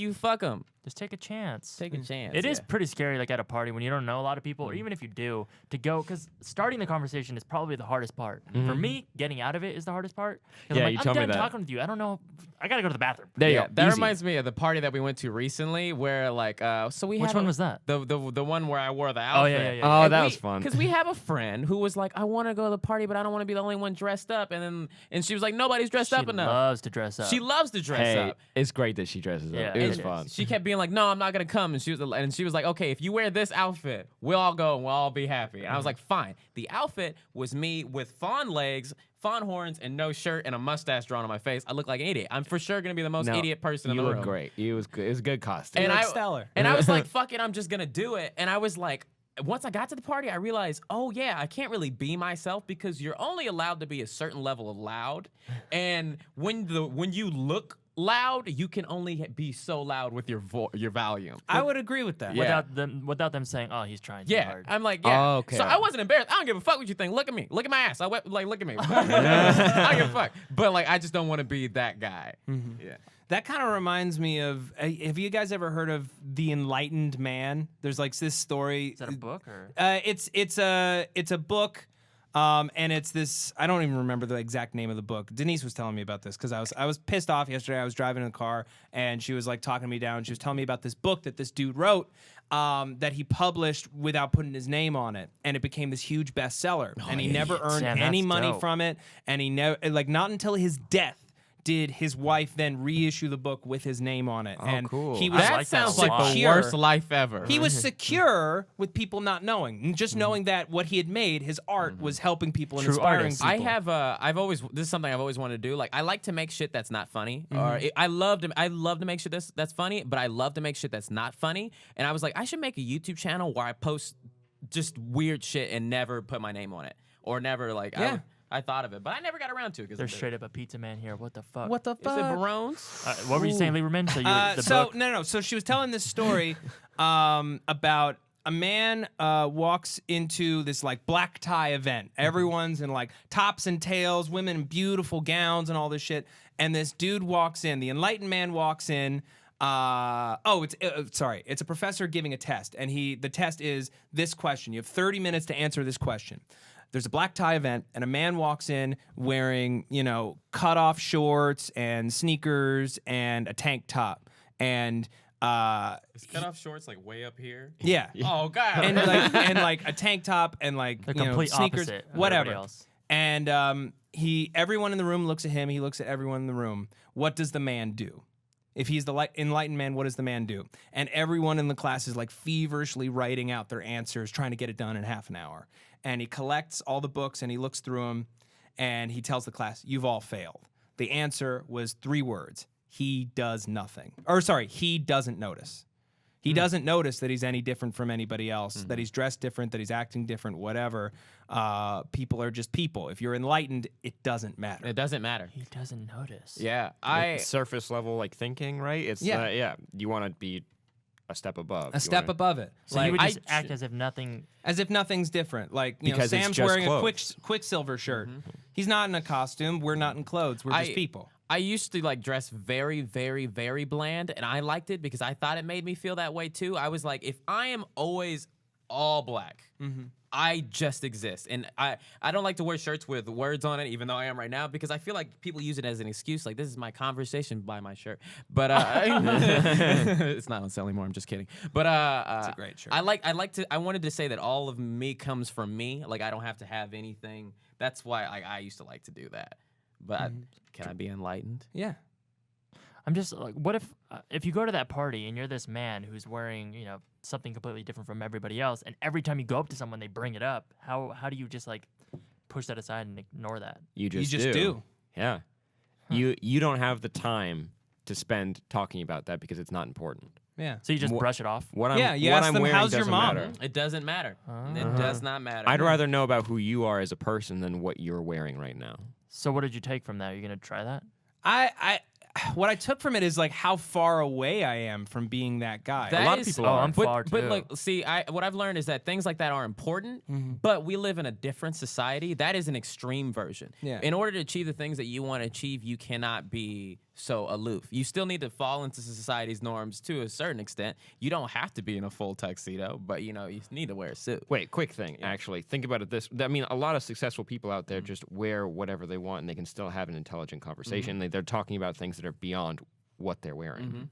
you fuck them. Just take a chance. Take a chance. It is yeah. pretty scary, like at a party when you don't know a lot of people, or even if you do, to go, because starting the conversation is probably the hardest part. For me, getting out of it is the hardest part. 'Cause Yeah, I'm you like, told me I'm done that. talking with you. I don't know. I gotta go to the bathroom. There you Yeah, go. that Easy. reminds me of the party that we went to recently, where like, so we Which had one was that? the one where I wore the Oh, outfit. yeah. Oh, And that was fun. Because we have a friend who was like, I want to go to the party, but I don't want to be the only one dressed up. And she was like, nobody's dressed She up enough. loves to dress up. She loves to dress Hey, up. it's great that she dresses Yeah, up. It was it fun. is. She kept being like, no, I'm not gonna come. And she was like, okay, if you wear this outfit, we'll all go and we'll all be happy. And I was like, fine. The outfit was me with fawn legs, fawn horns, and no shirt and a mustache drawn on my face. I look like an idiot. I'm for sure gonna be the most No, idiot person in you the look room. great. It was good. It was a good costume. And look I stellar. And I was like, fuck it, I'm just gonna do it. And I was like, once I got to the party, I realized, oh yeah, I can't really be myself because you're only allowed to be a certain level of loud. And when you look loud, you can only be so loud with your volume. I would agree with that. Yeah. without them saying, oh, he's trying too Yeah, hard. I'm like, yeah. Oh, okay. So I wasn't embarrassed. I don't give a fuck what you think. Look at me. Look at my ass. Look at me. I don't give a fuck. But like, I just don't want to be that guy. Yeah. That kind of reminds me of. Have you guys ever heard of the Enlightened Man? There's like this story. Is that a book or? It's a book, and it's this. I don't even remember the exact name of the book. Denise was telling me about this because I was pissed off yesterday. I was driving in the car, and she was like talking me down. She was telling me about this book that this dude wrote, that he published without putting his name on it, and it became this huge bestseller. And he never earned Damn, any that's money dope. from it, and he never not until his death did his wife then reissue the book with his name on it. Oh, and cool. he was I That like that sounds a like lot. the worst life ever. He was secure with people not knowing, and just knowing that what he had made, his art, was helping people and True inspiring artist. people. This is something I've always wanted to do. Like, I like to make shit that's not funny. I love to make shit that's funny, but I love to make shit that's not funny. And I was like, I should make a YouTube channel where I post just weird shit and never put my name on it, or never like. Yeah. I thought of it, but I never got around to it. There's straight up a pizza man here. What the fuck? What the Is it fuck? Barone's? What were you saying, Lieberman? So you the book. No. So she was telling this story about a man walks into this like black tie event. Everyone's in like tops and tails, women in beautiful gowns and all this shit. And this dude walks in. The enlightened man walks in. It's a professor giving a test, and the test is this question. You have 30 minutes to answer this question. There's a black tie event, and a man walks in wearing, cut-off shorts and sneakers and a tank top, and Is cut off shorts like way up here? yeah. Oh god. and like a tank top and like The you know, complete sneakers, opposite of whatever. everybody else. And everyone in the room looks at him. He looks at everyone in the room. What does the man do? If he's the enlightened man, what does the man do? And everyone in the class is like feverishly writing out their answers, trying to get it done in half an hour. And he collects all the books and he looks through them, and he tells the class, "You've all failed." The answer was 3 words: he does nothing. Or sorry, he doesn't notice. He doesn't notice that he's any different from anybody else, that he's dressed different, that he's acting different, whatever. People are just people. If you're enlightened, it doesn't matter. It doesn't matter. He doesn't notice. Yeah, Like surface level like thinking, right? It's Yeah. you want to be a step above. A step above it. So you would just I- act as if nothing. As if nothing's different. Like, Because it's Sam's just wearing clothes. a Quicksilver shirt. He's not in a costume. We're not in clothes. We're just people. I used to like dress very, very, very bland, and I liked it because I thought it made me feel that way too. I was like, if I am always all black, I just exist. And I don't like to wear shirts with words on it, even though I am right now, because I feel like people use it as an excuse. Like, this is my conversation, buy my shirt. But it's not on sale anymore. I'm just kidding. But It's a great shirt. I wanted to say that all of me comes from me. Like, I don't have to have anything. That's why I used to like to do that. But can I be enlightened? Yeah. I'm just like, what if you go to that party and you're this man who's wearing, something completely different from everybody else, and every time you go up to someone, they bring it up. How do you just like push that aside and ignore that? You just do. Yeah. You don't have the time to spend talking about that because it's not important. Yeah. So you just brush it off. What I'm, Yeah, you what ask I'm them, wearing "How's your doesn't mom?" matter. It doesn't matter. It does not matter. I'd rather know about who you are as a person than what you're wearing right now. So what did you take from that? Are you gonna try that? What I took from it is like how far away I am from being that guy. That lot of is- people are. I'm far But too. look, see, what I've learned is that things like that are important, but we live in a different society. That is an extreme version. Yeah. In order to achieve the things that you want to achieve, you cannot be so aloof. You still need to fall into society's norms to a certain extent. You don't have to be in a full tuxedo, but you need to wear a suit. Wait, quick thing, actually. Think about it I mean, a lot of successful people out there just wear whatever they want and they can still have an intelligent conversation. They're talking about things that are beyond what they're wearing.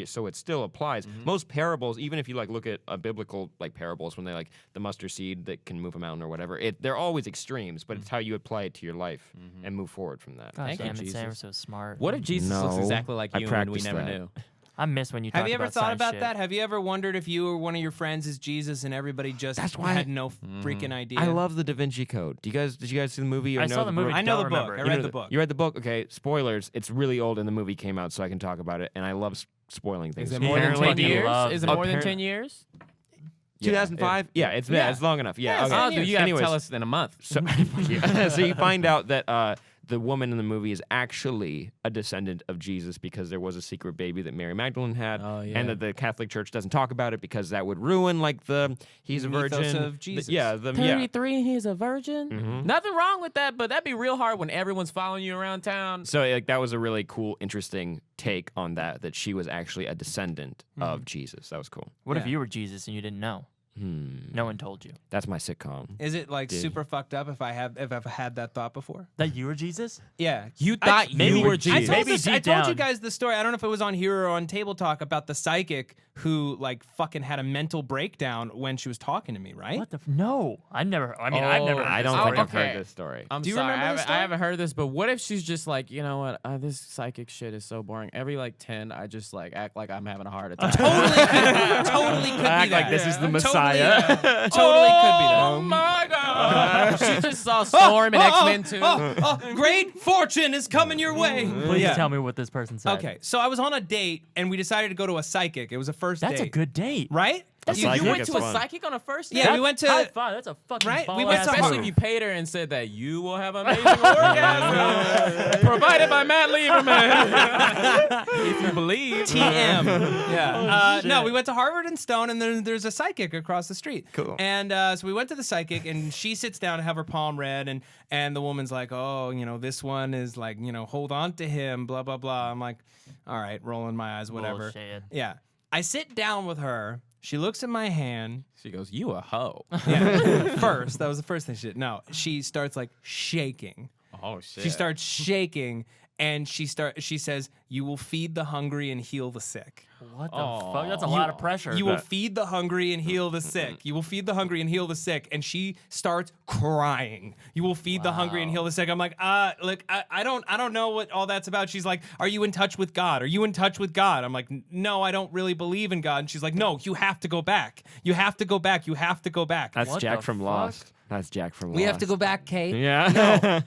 So it still applies. Most parables, even if you like look at biblical like parables when they like the mustard seed that can move a mountain or whatever, they're always extremes, but it's how you apply it to your life and move forward from that. God Thank you, damn it, Sam, Jesus. we're so smart. What if Jesus looks No, exactly like I you and we practiced never that. knew? I miss when you talk Have you ever about thought science about shit. that? Have you ever wondered if you or one of your friends is Jesus and everybody just had no freaking idea? I love the Da Vinci Code. Did you guys see the movie? Or I know saw the movie. I know Don't the book. remember I it. read the book. You read the book? Okay, spoilers. It's really old and the movie came out, so I can talk about it. And I love spoiling things. Is it more than Apparently 10 he years? loves Is it it. more than Appar- 10 years? 2005? Yeah, it's long enough. Yeah, it's okay. 10 Oh, years. you have to Anyways, tell us in a month. So, so you find out that the woman in the movie is actually a descendant of Jesus because there was a secret baby that Mary Magdalene had, Oh, yeah. and that the Catholic Church doesn't talk about it because that would ruin like he's a Mythos virgin of Jesus. yeah. 33 and he's a virgin? Nothing wrong with that, but that'd be real hard when everyone's following you around town. So like that was a really cool, interesting take on that she was actually a descendant of Jesus. That was cool. What if Yeah. you were Jesus and you didn't know? No one told you That's my sitcom. Is it like Dude. super fucked up if I've had that thought before? that you were Jesus. Yeah. You thought you were I Jesus. told, Maybe I deep told you down. guys the story. I don't know if it was on here or on Table Talk about the psychic who like fucking had a mental breakdown when she was talking to me, right? What the? No, I never. I mean, I've never. Oh, heard I this don't story. think I've Okay. heard this story. I'm Do you sorry, remember this I story? haven't heard this, but what if she's just like, you know what, this psychic shit is so boring. Every like 10, I just like act like I'm having a heart attack. Totally could be Act that. like this is the Totally, Messiah. totally could be that. Oh my god! she just saw Storm and X-Men 2. Great fortune is coming your way. Please Yeah. tell me what this person said. Okay, so I was on a date and we decided to go to a psychic. It was a first That's date. a good date. right? You Psychic went is to a fun. psychic on a first date? Yeah, we went to. High five. That's a fucking Right? We ball went ass to Especially move. if you paid her and said that you will have amazing orgasm provided by Matt Lieberman. if you believe. TM. Yeah. No, shit. we went to Harvard and Stone, and then there's a psychic across the street. Cool. And so we went to the psychic, and she sits down to have her palm read, and the woman's like, oh, this one is like, hold on to him, blah, blah, blah. I'm like, all right, rolling my eyes, whatever. Bullshit. Yeah. I sit down with her. She looks at my hand. She goes, you a hoe. Yeah. First, that was the first thing she did. No, she starts like shaking. Oh, shit. She starts shaking, and she says, "You will feed the hungry and heal the sick. What the Aw. fuck? That's a lot of pressure. You will feed the hungry and heal the sick. You will feed the hungry and heal the sick." And she starts crying. You will feed the hungry and heal the sick. I'm like, look, I don't know what all that's about. She's like, are you in touch with God? Are you in touch with God? I'm like, no, I don't really believe in God. And she's like, no, you have to go back. You have to go back. You have to go back. That's What Jack the from fuck? Lost. That's Jack from Lost. We have to go back, Kate. Yeah.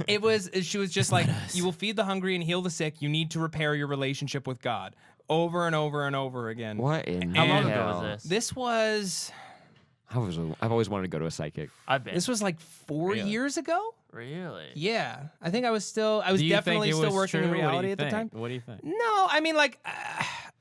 She was just like, you will feed the hungry and heal the sick. You need to repair your relationship with God. Over and over and over again. What in How long the ago hell? was this? This was I've always wanted to go to a psychic. I've been. this was like 4 Really? years ago. Really? Yeah, I think I was Do you think definitely it still was working in true? What do reality you at the think? time. What do you think? No, I mean like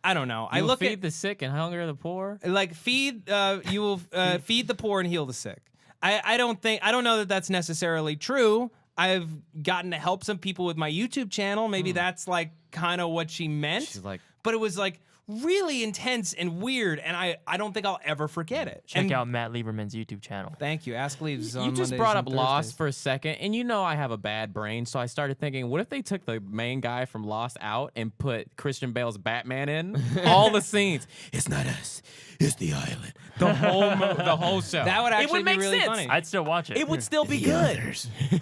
I don't know. I You look feed at the sick and hunger the poor? like feed you will feed the poor and heal the sick. I don't know that that's necessarily true. I've gotten to help some people with my YouTube channel. Maybe that's like kind of what she meant. She's like, But it was like really intense and weird, and I don't think I'll ever forget it. Check And out Matt Lieberman's YouTube channel. Thank you. Ask Leaves. you on just Mondays brought and up Lost Thursdays. for a second, and I have a bad brain, so I started thinking, what if they took the main guy from Lost out and put Christian Bale's Batman in all the scenes? It's not us, it's the island. The whole show. That would it actually would make be really sense. funny. I'd still watch it. It would still be good.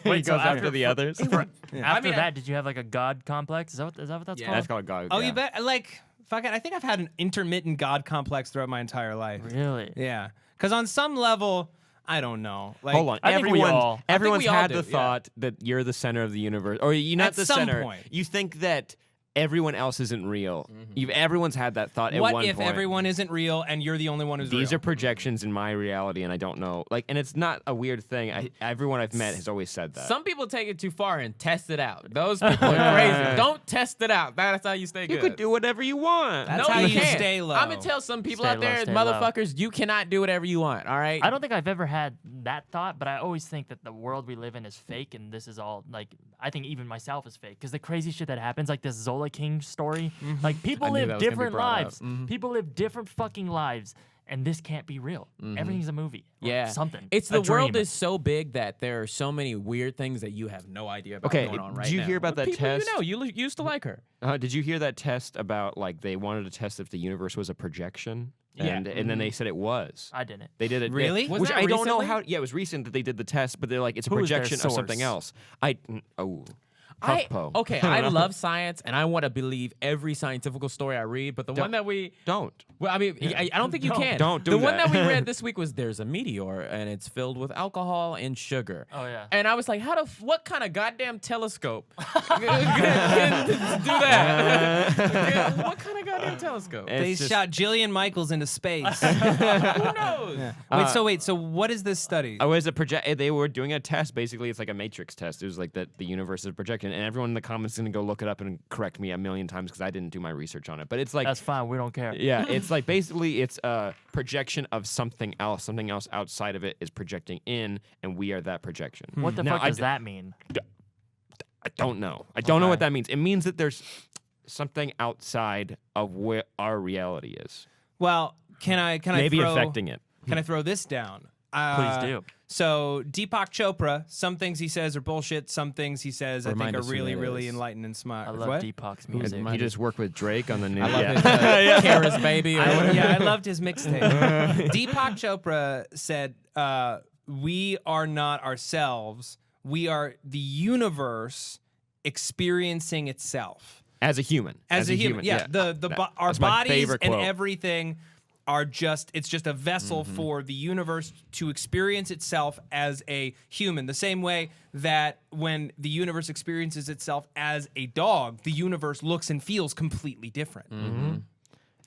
Wait, He so goes after the others. After I mean, that, did you have like a god complex? Is that what that's Yeah. called? That's called God. Oh, yeah. you bet. Like, fuck it. I think I've had an intermittent God complex throughout my entire life. Really? Yeah. Because on some level, I don't know. Like, Hold on. I think we all- Everyone's we all had do, the yeah. thought that you're the center of the universe, or you're not At the some center. point. You think that everyone else isn't real. Everyone's had that thought at What one if point. everyone isn't real and you're the only one who's These real? are projections in my reality, and I don't know. And it's not a weird thing. Everyone I've met has always said that. Some people take it too far and test it out. Those people are crazy. Don't test it out. That's how you stay good. you could do whatever you want. That's no, how you you can't. stay low. I'm gonna tell some people Stay out there, low, stay low. motherfuckers, you cannot do whatever you want. All right. I don't think I've ever had that thought, but I always think that the world we live in is fake, and this is all like I think even myself is fake because the crazy shit that happens, like this Zola King story, like people I knew that live was gonna be different brought up. lives. People live different fucking lives, and this can't be real. Everything's a movie. Or Yeah. something. It's a the world dream. is so big that there are so many weird things that you have no idea about Okay, going on right did you now. hear about With that people test? You know, you used to like her. Did you hear that test about like they wanted to test if the universe was a projection? Yeah. And then they said it was. I didn't. They did it. Really? Was Which that I don't know recently? how. Yeah, it was recent that they did the test, but they're like it's a Who is their projection of something source? else. HuffPo. Okay, I love science and I want to believe every scientific story I read, but the one that we Don't. well, I mean, I don't think you can. Don't do the one that. that we read this week was there's a meteor and it's filled with alcohol and sugar. Oh, yeah. And I was like, what kind of goddamn telescope can do that? What kind of goddamn telescope? They It's just- shot Jillian Michaels into space. Who knows? Wait, so what is this study? I was They were doing a test. Basically, it's like a matrix test. It was like that the universe is a projection, and everyone in the comments is gonna go look it up and correct me a million times because I didn't do my research on it. But it's like, That's fine. We don't care. yeah, it's like basically it's a projection of something else. Something else outside of it is projecting in, and we are that projection. What the Now, fuck does that mean? I don't know. I don't know Okay. what that means. It means that there's something outside of where our reality is, Well, can I maybe throw, affecting it. Can I throw this down? Please do. So Deepak Chopra, some things he says are bullshit. Some things he says I Remind think are us who really, that really is. enlightening and smart. I love What? Deepak's music. He just worked with Drake on the new. I love his Kara's Baby. Or whatever. Yeah, I loved his mixtape. Deepak Chopra said, "We are not ourselves. We are the universe experiencing itself As a human. as a human." Yeah, our that's my bodies favorite and quote. everything are it's just a vessel for the universe to experience itself as a human. The same way that when the universe experiences itself as a dog, the universe looks and feels completely different.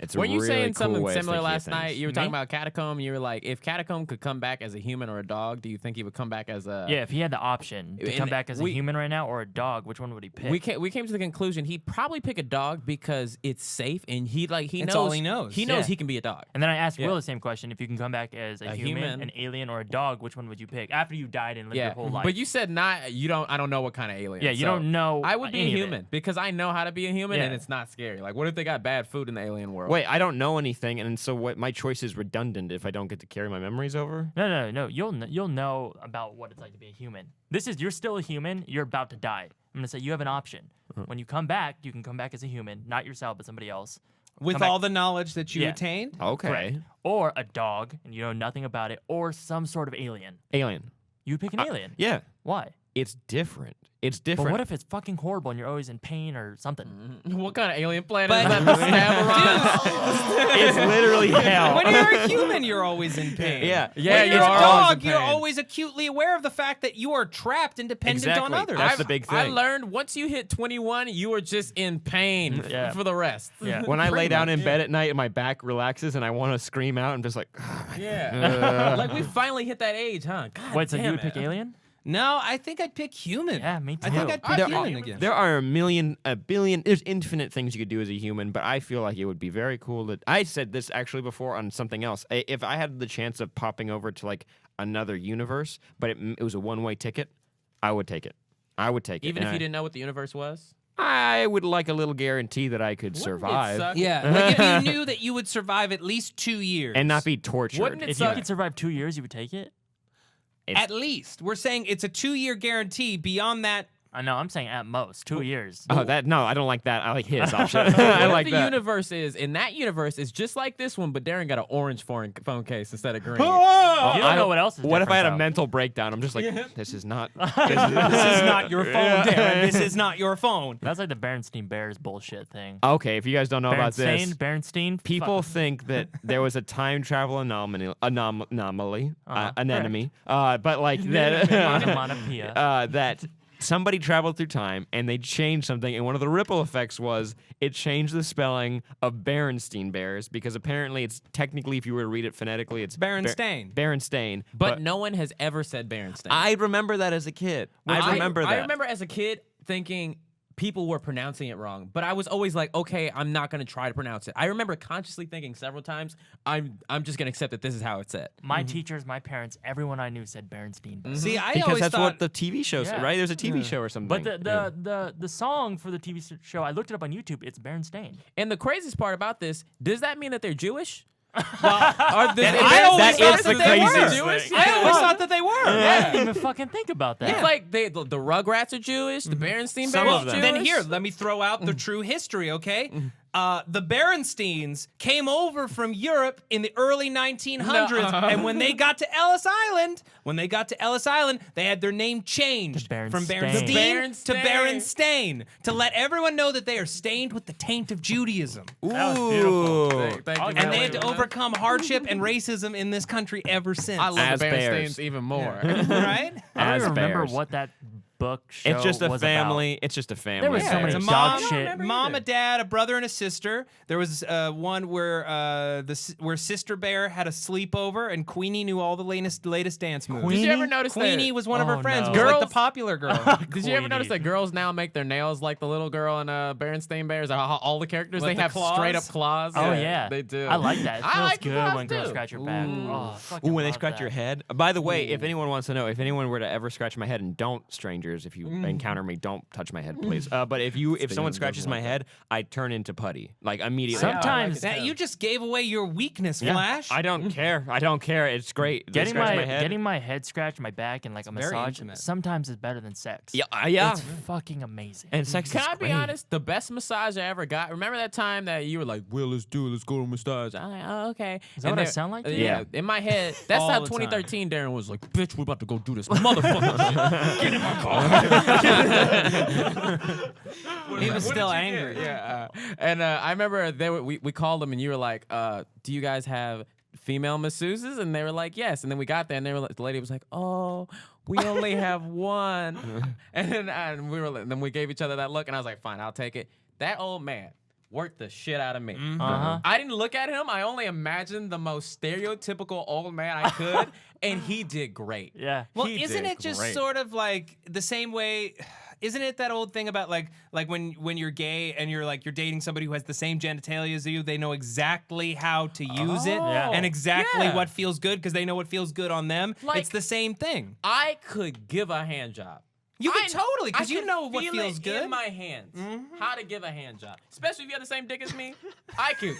It's a Were you really saying cool something way of similar thinking of last night? things. You were talking about Catacomb. You were like, if Catacomb could come back as a human or a dog, do you think he would come back as a? Yeah, if he had the option to And come back as a we- human right now or a dog, which one would he pick? We came to the conclusion he'd probably pick a dog because it's safe and he It's knows all he knows. He knows Yeah. he can be a dog. And then I asked Yeah. Will the same question: if you can come back as a human, an alien, or a dog, which one would you pick after you died and lived your whole life? But you said not. You don't. I don't know what kind of alien. Yeah, you so don't know I would be a any of it. human because I know how to be a human and Yeah. it's not scary. Like, what if they got bad food in the alien world? Wait, I don't know anything, and so what? My choice is redundant if I don't get to carry my memories over. No. You'll know about what it's like to be a human. You're still a human. You're about to die. I'm gonna say you have an option. When you come back, you can come back as a human, not yourself, but somebody else. With Come back- all the knowledge that you Yeah. attained. Okay. Correct. Or a dog, and you know nothing about it, or some sort of alien. Alien. You pick an alien. Yeah. Why? It's different. It's But different. what if it's fucking horrible and you're always in pain or something? What kind of alien planet But- is that? The Stavarons? It's literally hell. When you're a human, you're always in pain. Yeah. Yeah, When you you're a are always in dog, you're pain. always acutely aware of the fact that you are trapped and dependent on Exactly. others. That's the big I thing. learned once you hit 21, you are just in pain Yeah. for the rest. Yeah. When I lay Pretty down much, in yeah. bed at night and my back relaxes and I want to scream out, I'm just like, Yeah. Like we finally hit that age, huh? God Wait, so you damn would pick it. alien? No, I think I'd pick human. Yeah, me I think too. I'd pick There human are- again. there are a billion, there's infinite things you could do as a human, but I feel like it would be very cool that, I said this actually before on something else. If I had the chance of popping over to like another universe, but it was a one-way ticket, I would take it. I would take it. Even if And you didn't know what the universe was? I would like a little guarantee that I could Wouldn't it survive suck? Yeah, like if you knew that you would survive at least 2 years. and not be tortured. Wouldn't it If you suck? could survive 2 years, you would take it? At least. We're saying it's a 2-year guarantee. Beyond that, I know. I'm saying at most 2 years. Oh, no, I don't like that. I like his option. What I if like the that. universe is, in that universe, is just like this one, but Darren got an orange phone case instead of green? You I don't know what else is What if I had a different, though. mental breakdown? I'm just like, this is not. this is not your phone, Darren. This is not your phone. That's like the Berenstein Bears bullshit thing. Okay, if you guys don't know about this, Berenstein. people fuck. think that there was a time travel anomaly, Uh-huh. an enemy, but like that, Onomatopoeia. that somebody traveled through time and they changed something, and one of the ripple effects was it changed the spelling of Berenstein Bears because apparently it's technically, if you were to read it phonetically, it's Berenstain. Berenstain. But no one has ever said Berenstein. I remember that as a kid. I remember that. I remember as a kid thinking people were pronouncing it wrong, but I was always like, okay, I'm not gonna try to pronounce it. I remember consciously thinking several times, I'm just gonna accept that this is how it's said. My teachers, my parents, everyone I knew said Berenstein. See, I because always that's thought what the TV show said, Yeah. right? There's a TV show or something. But the song for the TV show, I looked it up on YouTube. It's Berenstain. And the craziest part about this, does that mean that they're Jewish? I always that thought is that the they were. craziest Jewish? thing. I always thought that they were. I didn't even fucking think about that. It's like the Rugrats are Jewish, the Berenstein Some Bears of are them. Jewish. Then here, let me throw out the true history, okay? The Berensteins came over from Europe in the early 1900s, and when they got to Ellis Island, they had their name changed To from Berenstein. Berenstein to Berenstain to let everyone know that they are stained with the taint of Judaism. That was beautiful. Thank you, And And Matt. they had to overcome hardship and racism in this country ever since. I love As the Bears. Berensteins even more. right? I don't As even remember Bears. what that book show It's just a was family. It's just a family. There was so Yeah, many it's a dog mom, shit. mom, a dad, a brother, and a sister. There was one where where Sister Bear had a sleepover, and Queenie knew all the latest dance moves. Did you ever notice Queenie that? was one of her Oh, friends. no. Was like Girls- the popular girl. Did you ever notice Queenie. that girls now make their nails like the little girl in Berenstain Bears? All the characters, With they the have claws? straight up claws. Oh yeah, they do. I like that. It I feels like the good claws, when girls too. scratch your back. Ooh. Oh, I fucking Ooh, when they love scratch that. your head. By the way, if anyone wants to know, if anyone were to ever scratch my head, and don't strangers, scratchers. If you encounter me, don't touch my head, please. But if someone scratches my head, I turn into putty like immediately. Sometimes You just gave away your weakness, Flash. I don't care. I don't care. It's great. They getting scratch my head. getting my head scratched, my back, and like a very massage intimate. sometimes is better than sex. Yeah. It's fucking amazing. And sex Can is I be great. honest? The best massage I ever got. Remember that time that you were like, "Well, let's go to a massage." I'm like, "Oh, okay." Is that what I sound like to you? Yeah. In my head, that's All how the time. 2013 Darren was like, "Bitch, we're about to go do this motherfucking shit. Get in my car." He was What still did you angry. get? Yeah. And I remember we called them and you were like, "Do you guys have female masseuses?" And they were like, "Yes." And then we got there and they were like, the lady was like, "Oh, we only have one." And then we gave each other that look and I was like, "Fine, I'll take it." That old man worked the shit out of me. Uh-huh. I didn't look at him. I only imagined the most stereotypical old man I could, and he did great. Yeah. Well, He isn't did it just great. sort of like the same way? Isn't it that old thing about like when you're gay and you're dating somebody who has the same genitalia as you, they know exactly how to use it Yeah. and exactly Yeah. what feels good because they know what feels good on them. Like- It's the same thing. I could give a hand job. You could totally, because I you could know what feel feels it good. in my hands. How to give a hand job, especially if you have the same dick as me. I could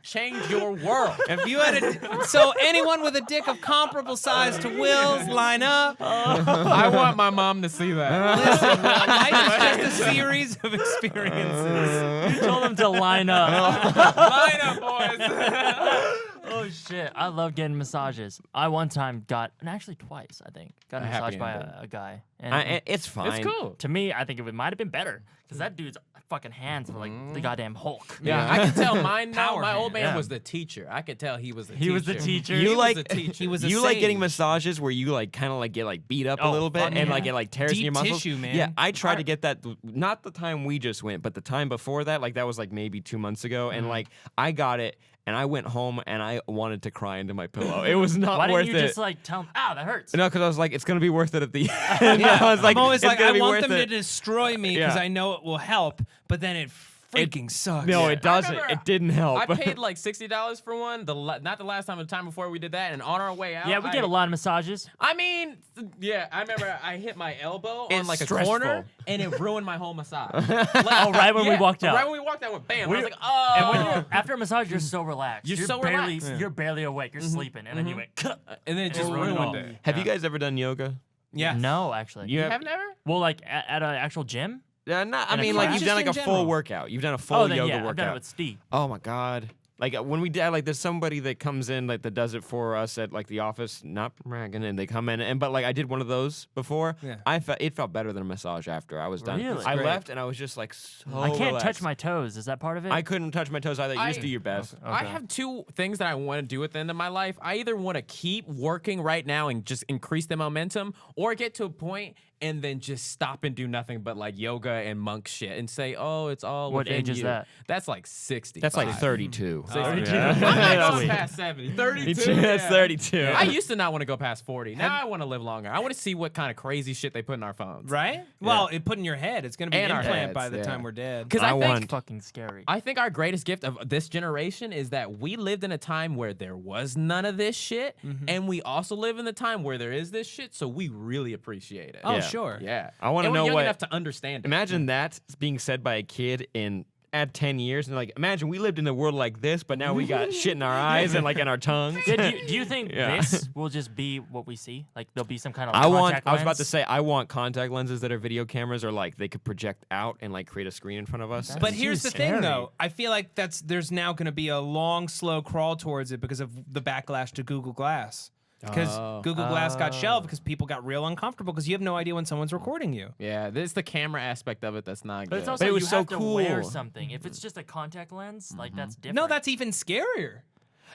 change your world. If you had so anyone with a dick of comparable size to Will's, line up. I want my mom to see that. Listen, Will, life is just a series of experiences. You told them to line up. Line up, boys. Oh shit! I love getting massages. I one time got, and actually twice, I think, got a A happy massage by ending. a guy. And It's fine. It's cool. to me, I think it might have been better because that dude's fucking hands were like the goddamn Hulk. Yeah, I could tell mine. Power My old man hand. was the teacher. I could tell he was the teacher. He was the teacher. You was like a teacher. He was a you like getting sage. massages where you like kind of like get like beat up a Oh, little bit fuck and yeah. like it like tears in Deep your muscles. tissue, man. Yeah, I tried to get that. Not the time we just went, but the time before that. Like that was like maybe 2 months ago, and like I got it. And I went home and I wanted to cry into my pillow. It was not Why worth didn't you it. just like tell him, "Ow, that hurts"? No, because I was like, it's gonna be worth it at the end. Yeah, I was like, I'm always it's like, gonna I be want worth them to it. destroy me because Yeah. I know it will help, but then it freaking sucks. No, Yeah. it doesn't. remember It didn't help. I paid like $60 for one. Not the last time, the time before we did that. And on our way out, Yeah, we get a lot of massages. I mean, yeah, I remember I hit my elbow on It's like a stressful. corner, and it ruined my whole massage. Oh, right when we walked out. Right when we walked out, I went bam. I was like, And when oh. you're, after a massage, you're so relaxed. You're so barely, relaxed. You're barely awake. You're sleeping, and then you went. And then it just It ruined it all. ruined it. Have you guys ever done yoga? Yeah. No, actually. You You have never? Well, like at an actual gym. Not. I In a mean, like class? you've done Just like a in full general. workout. You've done a full Oh, then yoga yeah, I've done it workout. with Steve. Oh my god. Like when we did, like there's somebody that comes in like that does it for us at like the office, not bragging, and they come in and but like I did one of those before. Yeah. It felt better than a massage after I was done. Really? I Great. left and I was just like so I can't touch relaxed. my toes. Is that part of it? I couldn't touch my toes either. You just do your best. I Okay. have two things that I want to do at the end of my life. I either want to keep working right now and just increase the momentum, or get to a point and then just stop and do nothing but like yoga and monk shit and say, oh, it's all What within age is you. that? That's like 60. That's like 32. I'm Yeah. not going Sweet. past 70. 32. That's yeah. 32. I used to not want to go past 40. Now I want to live longer. I want to see what kind of crazy shit they put in our phones. Right? Well, it put in your head. It's going to be And an our implant heads, by the yeah. time we're dead. Because I I think want- It's fucking scary. I think our greatest gift of this generation is that we lived in a time where there was none of this shit, and we also live in the time where there is this shit, so we really appreciate it. Oh, Yeah. sure. Yeah. I wanna And we're know young what- enough to understand it. Imagine that being said by a kid in add 10 years and like imagine we lived in a world like this, but now we got shit in our eyes and like in our tongues. Yeah, do you think Yeah. this will just be what we see? Like there'll be some kind of I contact was about lens? to say I want contact lenses that are video cameras or like they could project out and like create a screen in front of us. That's But here's the thing, scary. though. I feel like there's now going to be a long, slow crawl towards it because of the backlash to Google Glass. Because Oh. Google Glass got shelved because people got real uncomfortable because you have no idea when someone's recording you. Yeah, this is the camera aspect of it that's not But good. it's also But it was you so have to wear cool. something. If it's just a contact lens, like that's different. No, that's even scarier.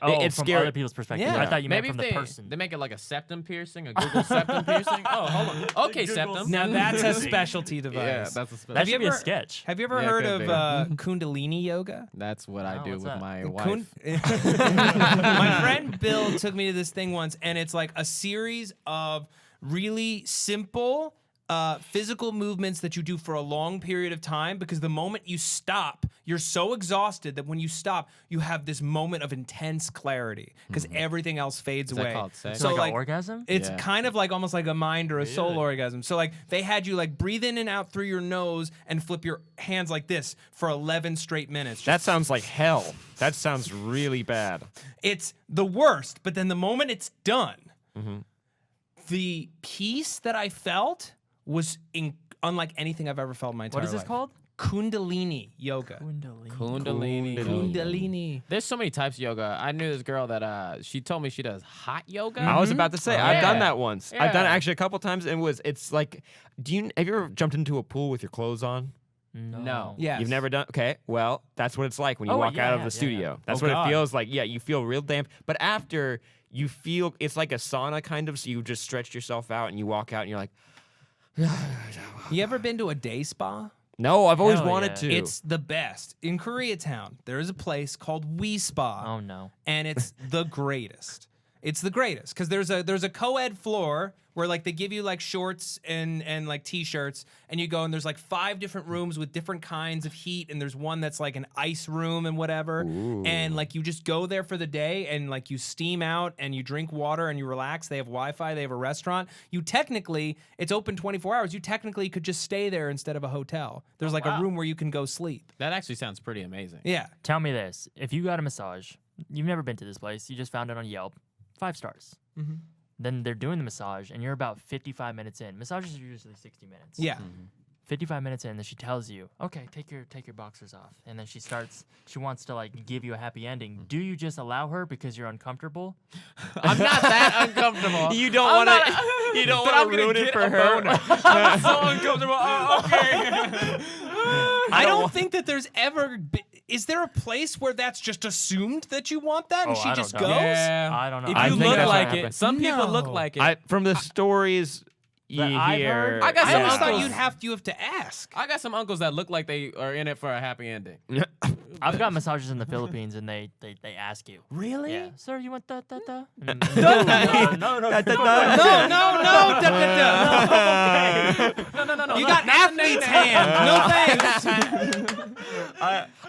it's it's from scary. other people's perspective. Yeah. I thought you meant Maybe from if the they, person. they make it like a septum piercing, a Google septum piercing. Oh, hold on. Okay, Google septum. Now that's a specialty device. Yeah, that's a special. that Have you should be a ever- sketch. Have you ever Yeah, heard could of be. Kundalini Yoga? That's what I Oh, do what's with that? my wife. Kun- My friend Bill took me to this thing once, and it's like a series of really simple physical movements that you do for a long period of time, because the moment you stop, you're so exhausted that when you stop, you have this moment of intense clarity because everything else fades Is that away. called sex? So like an orgasm? It's Yeah. kind of like almost like a mind or a soul orgasm. So like they had you like breathe in and out through your nose and flip your hands like this for 11 straight minutes. That sounds like hell. That sounds really bad. It's the worst, but then the moment it's done, the peace that I felt was unlike anything I've ever felt in my entire What is this life. called? Kundalini Yoga. Kundalini. There's so many types of yoga. I knew this girl that she told me she does hot yoga. I was about to say, I've done that once. I've done it Yeah. actually a couple times. And it's like, have you ever jumped into a pool with your clothes on? No. Yes. You've never done? Okay, well, that's what it's like when you Oh, walk yeah, out of yeah, the studio. yeah. That's Oh, what God. it feels like. Yeah, you feel real damp. But after, you feel, it's like a sauna kind of, so you just stretch yourself out and you walk out and you're like, You ever been to a day spa? no, I've always Hell wanted yeah. to. It's the best. In Koreatown, there is a place called We Spa. Oh no. And it's the greatest. It's the greatest because there's a co-ed floor where like they give you like shorts and like t-shirts, and you go and there's like 5 different rooms with different kinds of heat, and there's one that's like an ice room and whatever. And like you just go there for the day and like you steam out and you drink water and you relax. They have Wi-Fi, they have a restaurant. You technically, it's open 24 hours. You technically could just stay there instead of a hotel. There's like a room where you can go sleep. That actually sounds pretty amazing. Yeah. Tell me this: if you got a massage, you've never been to this place, you just found it on Yelp, 5 stars. Then they're doing the massage, and you're about 55 minutes in. Massages are usually 60 minutes. Yeah. 55 minutes in, then she tells you, "Okay, take your boxers off," and then she wants to like give you a happy ending. Do you just allow her because you're uncomfortable? I'm not that uncomfortable. you don't I'm want to. not- You don't but want I'm to gonna ruin it get for a her. boner. I'm so uncomfortable. Oh, okay. I don't think that there's ever. Is there a place where that's just assumed that you want that and Oh, she I just don't goes? know. Yeah. I don't know. If I you think look that's what like it, happened. some people look No. like it. From the stories you That I've hear, heard? I got I some always thought uncles- you have to ask. I got some uncles that look like they are in it for a happy ending. I've got massages in the Philippines, and they ask you, Really? "Yeah, sir, you want da da da?" No, No, no, da, da, da. No. You got athlete's hand. No thanks.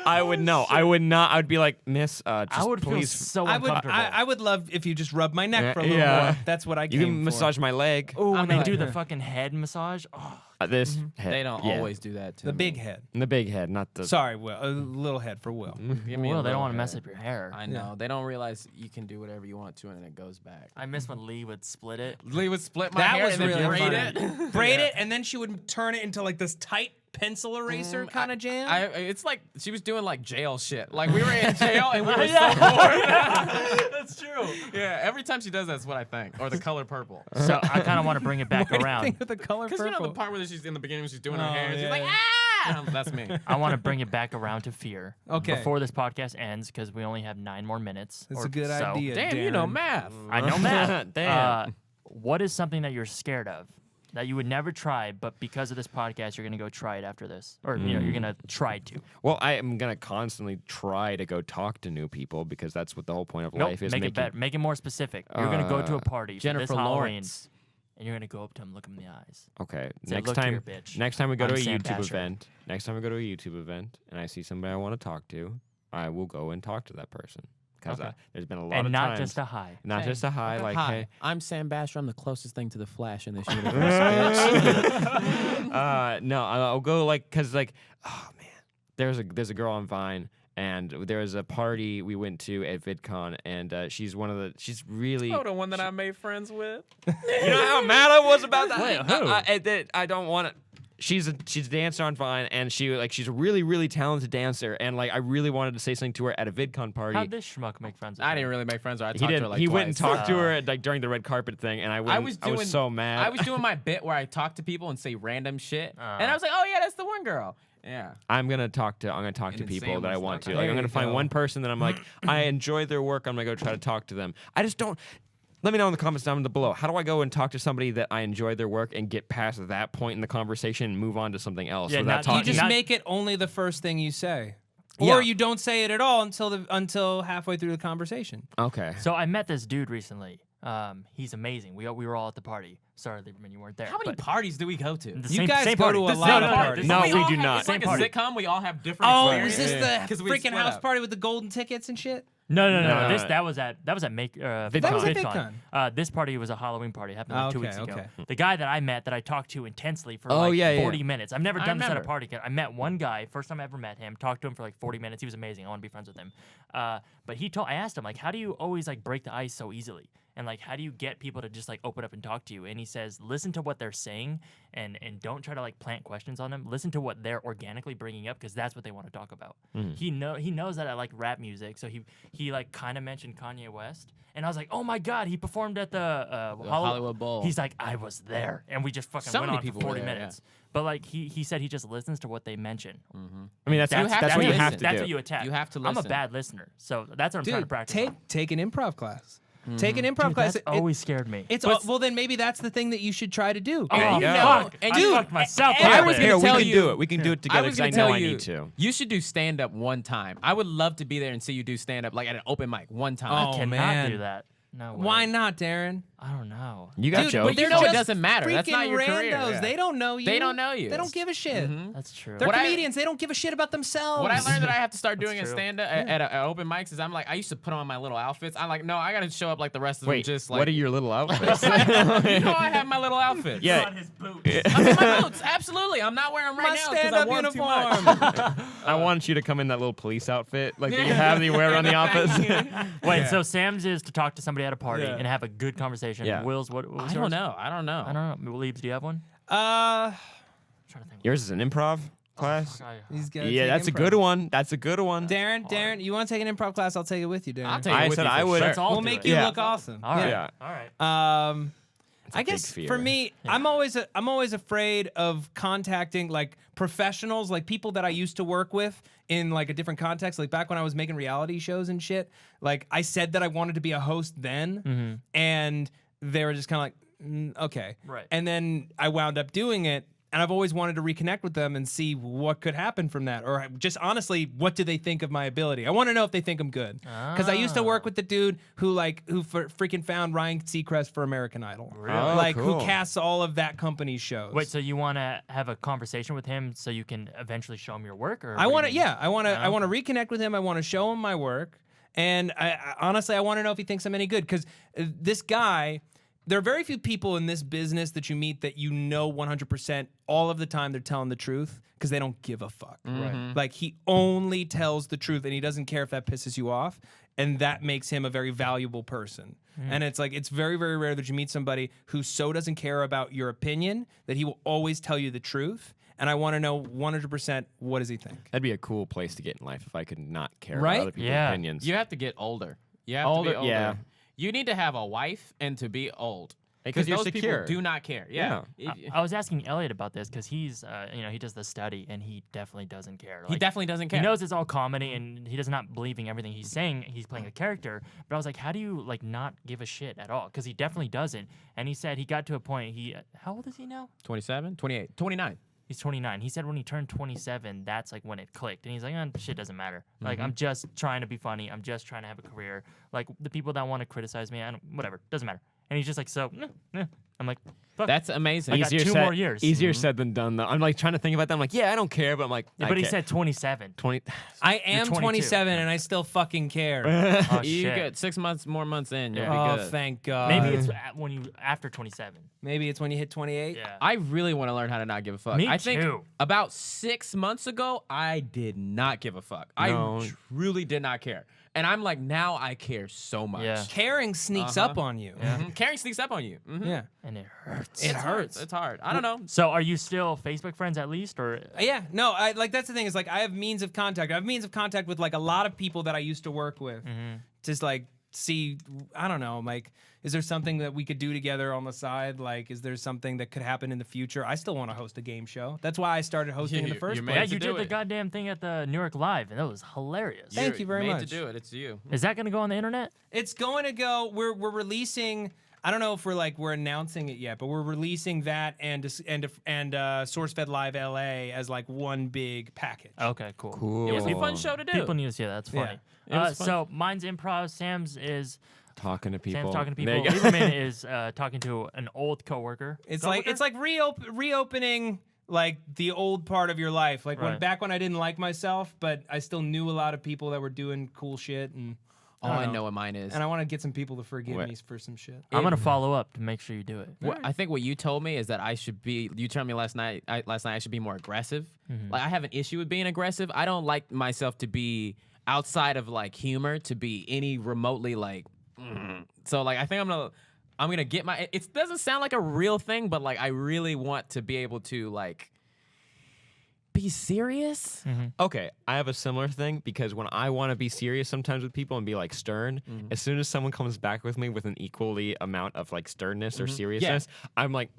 I would know. I would not. I would be like, Miss, just I would feel please. so I would. uncomfortable. I would love if you just rub my neck for a little Yeah. more. That's what I You came can for. massage my leg. Oh, when I'm they like- do the fucking head massage. Oh, This head. They don't Yeah. always do that to the me. big head. The big head, not the. Sorry, Will. A little head for Will. Give me a well, they little don't want to mess head. up your hair. I know. They don't realize you can do whatever you want to and then it goes back. I miss when Lee would split it. Lee would split my That hair was and then really braid funny. it. Braid it, and then she would turn it into like this tight pencil eraser kind of jam. It's like she was doing like jail shit. Like we were in jail and we were so bored. That's true. Yeah, every time she does that's what I think. Or the color purple. So I kind of want to bring it back What do you around. think of the color Because purple? you know the part where she's in the beginning when she's doing her Oh, hair and she's yeah. like, ah! That's me. I want to bring it back around to fear. Okay. Before this podcast ends, because we only have 9 more minutes. That's or a good so. idea. Damn, you know Darren. math. I know math. Damn. What is something that you're scared of that you would never try, but because of this podcast, you're gonna go try it after this, or you know, you're gonna try to. Well, I am gonna constantly try to go talk to new people because that's what the whole point of Nope, life is. make it making- better. Make it more specific. You're gonna go to a party for Jennifer this Halloween, Lawrence. and you're gonna go up to him, look him in the eyes. Okay. Say, Next "Look time, here, bitch. next time we go to I'm a Sam YouTube Basher." event, and I see somebody I want to talk to, I will go and talk to that person because Okay. there's been a lot And of not times, just a hi. not just a hi, like Hi, hey. I'm Sam Basher. I'm the closest thing to the Flash in this universe. bitch. No, I'll go like because like, oh man, there's a girl on Vine. And there was a party we went to at VidCon, and she's really. Oh, the one that I made friends with. You know how mad I was about that? Wait, who? I don't want to. She's a dancer on Vine, and she's a really, really talented dancer, and like I really wanted to say something to her at a VidCon party. How'd this schmuck make friends with I her? didn't really make friends with her. I He talked to didn't. her like He twice. went and talked to her like during the red carpet thing, and I was so mad. I was doing my bit where I talk to people and say random shit, and I was like, "Oh yeah, that's the one girl." Yeah. I'm gonna talk to And people Sam that I was want like, to. Like I'm there gonna you find go. one person that I'm like, I enjoy their work. I'm gonna go try to talk to them. I just don't. Let me know in the comments down below. How do I go and talk to somebody that I enjoy their work and get past that point in the conversation and move on to something else Yeah, without not- talking? You just Not- make it only the first thing you say, Yeah. or you don't say it at all until halfway through the conversation. Okay. So I met this dude recently. He's amazing. We were all at the party. Sorry, Lieberman, you weren't there. How many but parties do we go to? the You same, guys same go party. to a This- lot no, of no, parties. this- No, we we all do have- not. It's like a Same party. sitcom. We all have different. Oh, experiences. is this the 'Cause we freaking split house up. party with the golden tickets and shit? No. No. That was at VidCon. That was at VidCon. VidCon. This party was a Halloween party. Happened like 2 Okay, weeks ago. okay. The guy that I met that I talked to intensely for Oh, like yeah, 40 minutes. I've never I done this at a remember. party. I met one guy, first time I ever met him. Talked to him for like 40 minutes. He was amazing. I want to be friends with him. But I asked him like, how do you always like break the ice so easily? And like, how do you get people to just like open up and talk to you? And he says, listen to what they're saying, and don't try to like plant questions on them. Listen to what they're organically bringing up, because that's what they want to talk about. He knows that I like rap music, so he like kind of mentioned Kanye West, and I was like, oh my god, he performed at the Hollywood Bowl. He's like, I was there, and we just fucking So went many on people for were 40 there, minutes. But like he said, he just listens to what they mention. I mean, that's what you have to That's do. what you attack. You have to I'm a listen. bad listener, so that's what I'm trying to Dude, practice. on. take an improv class. Take an improv Dude, class. that's always scared me. It's well, then maybe that's the thing that you should try to do. Oh, you go. fuck. And I dude, fucked myself and up I there. was gonna Here, we tell can you- do it. We can do it I together was because I gonna know tell I you, need to. you should do stand up one time. I would love to be there and see you do stand up like at an open mic one time. Oh, Cannot man. do that. No way. Why not, Darren? I don't know. You got Dude, jokes. but they're You know it just doesn't matter. That's not freaking your career. randos. Yeah. They don't know you. They don't know you. They don't give a shit. That's true. They're What I- comedians. They don't give a shit about themselves. What I learned that I have to start doing That's at true. stand up at open mics is I'm like, I used to put on my little outfits. I'm like, no, I got to show up like the rest of Wait, them. Just like, what are your little outfits? you know, I have my little outfits. Yeah. On his boots. I mean, my boots. Absolutely. I'm not wearing them right My now because I stand-up wore them too much. uniform. I want you to come in that little police outfit like that you have that you wear around the office. Wait, so Sam's is to talk to somebody at a party Yeah. and have a good conversation. Yeah. Will's what was I yours? don't know. I don't know. I don't know. Leibs, do you have one? Uh, I'm trying to think. Yours is an improv class? he's gotta Yeah, take that's a improv. good one. That's a good one. Darren, you want to take an improv class? I'll take it with you, Darren. I'll take it I with said you I for would. sure. Let's all We'll do make it. you Yeah. look awesome. All right. Yeah. All right. I a guess big for fear. me, I'm always afraid of contacting like professionals, like people that I used to work with in like a different context. Like back when I was making reality shows and shit. Like I said that I wanted to be a host then, and they were just kind of like, okay, Right. And then I wound up doing it. And I've always wanted to reconnect with them and see what could happen from that. Or just honestly, what do they think of my ability? I want to know if they think I'm good. Because I used to work with the dude who freaking found Ryan Seacrest for American Idol. Really? Oh, Like cool. who casts all of that company's shoes. Wait, so you want to have a conversation with him so you can eventually show him your work, or I what want do to, you mean? yeah, I want to reconnect with him. I want to show him my work. And I honestly, I want to know if he thinks I'm any good. Because this guy, there are very few people in this business that you meet that you know 100% all of the time they're telling the truth because they don't give a fuck. Right. Like he only tells the truth and he doesn't care if that pisses you off. And that makes him a very valuable person. And it's like, it's very, very rare that you meet somebody who so doesn't care about your opinion that he will always tell you the truth. And I want to know 100% what does he think? That'd be a cool place to get in life if I could not care Right? about other people's Yeah. opinions. You have to get older. You have to Older, be older. yeah. You need to have a wife and to be old. Because you're those secure. people do not care. Yeah. I was asking Elliot about this because he's, he does the study and he definitely doesn't care. He definitely doesn't care. He knows it's all comedy and he does not believing everything he's saying. He's playing a character. But I was like, how do you like not give a shit at all? Because he definitely doesn't. And he said he got to a point. How old is he now? 27, 28, 29. He's 29. He said when he turned 27, that's like when it clicked. And he's like, shit doesn't matter. Like, I'm just trying to be funny. I'm just trying to have a career. Like, the people that want to criticize me, whatever, doesn't matter. And he's just like, I'm like, fuck. That's amazing. I got two more years. Easier said than done, though. I'm like trying to think about that. I'm like, yeah, I don't care, but I'm like, Yeah, I but he care. said 27. 20. I am 22. 27 and I still fucking care. Oh, You shit. get 6 months, more months in. You'll Oh, be good. thank God. Maybe it's after 27. Maybe it's when you hit 28. Yeah. I really want to learn how to not give a fuck. Me I think too. about 6 months ago, I did not give a fuck. No. I truly did not care. And I'm like, now I care so much. Yeah. Caring sneaks up on you. Caring sneaks up on you. Yeah. And it hurts. It hurts. It's hard. I don't know. So are you still Facebook friends at least, or? Yeah, no, I like that's the thing is like I have means of contact. I have means of contact with like a lot of people that I used to work with. Just like see, I don't know, like is there something that we could do together on the side? Like is there something that could happen in the future? I still want to host a game show. That's why I started hosting in the You- first you're place. Yeah, made to you do did the it. goddamn thing at the New York Live, and that was hilarious. Thank you very made much. to do it. It's you. Is that gonna go on the internet? It's going to go. We're releasing I don't know if we're announcing it yet, but we're releasing that and SourceFed Live LA as like one big package. Okay, cool. Cool. It was a fun show to do. People need to see that. That's funny. It was fun. So mine's improv. Sam's is Talking to people. Sam's talking to There people. you go. Lieberman is talking to an old coworker. It's like reopening like the old part of your life, like Right. back when I didn't like myself, but I still knew a lot of people that were doing cool shit, and I know what mine is. and I want to get some people to forgive What? me for some shit. I'm gonna follow up to make sure you do it. I think what you told me is that I should be. You told me last night I should be more aggressive. Like I have an issue with being aggressive. I don't like myself to be outside of like humor to be any remotely like. So like I think I'm gonna get my. It doesn't sound like a real thing, but like I really want to be able to like be serious. Okay, I have a similar thing because when I want to be serious sometimes with people and be like stern, as soon as someone comes back with me with an equally amount of like sternness or seriousness, I'm like,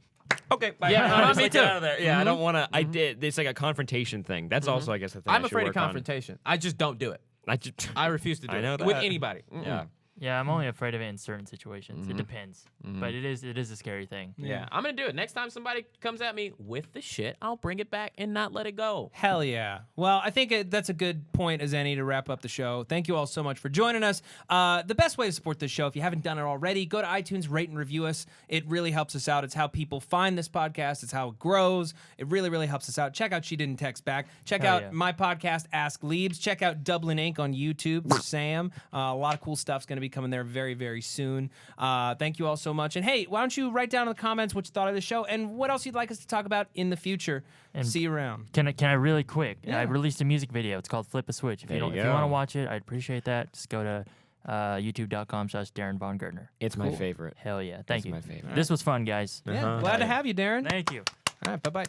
okay, bye. Yeah, I me just, like, get too. out of there. Yeah, I don't want to. I did. It's like a confrontation thing. That's also, I guess, a thing. I'm I should afraid of work on. confrontation. I just don't do it. I I refuse to do I know it with that. anybody. Yeah. Yeah, I'm only afraid of it in certain situations. It depends, but it is a scary thing. Yeah, I'm gonna do it. Next time somebody comes at me with the shit, I'll bring it back and not let it go. Hell yeah. Well, I think that's a good point as any to wrap up the show. Thank you all so much for joining us. The best way to support this show, if you haven't done it already, go to iTunes, rate and review us. It really helps us out. It's how people find this podcast. It's how it grows. It really, really helps us out. Check out She Didn't Text Back. Check Hell out yeah. my podcast, Ask Leebs. Check out Dublin Inc. on YouTube for Sam. A lot of cool stuff's going to be coming there very, very soon. Thank you all so much. And hey, why don't you write down in the comments what you thought of the show and what else you'd like us to talk about in the future. And see you around. Can I really quick? Yeah. I released a music video. It's called Flip a Switch. If There you you want to go. watch it, I'd appreciate that. Just go to youtube.com/Darren Von Gertner. It's my favorite. Hell yeah. Thank It's you. my favorite. This was fun, guys. Yeah, glad to have you, Darren. Thank you. All right, bye-bye.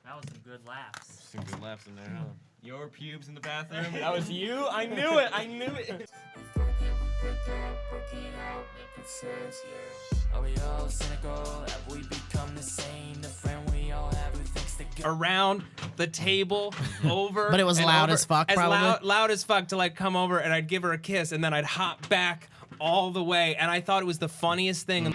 That was some good laughs. Some good laughs in there. Your pubes in the bathroom. That was you. I knew it. I knew it. Are we all cynical? Have we become the same? The friend we all have who thinks the good. Around the table, over. But it was and loud over, as fuck, as probably. loud as fuck to like come over, and I'd give her a kiss, and then I'd hop back all the way, and I thought it was the funniest thing.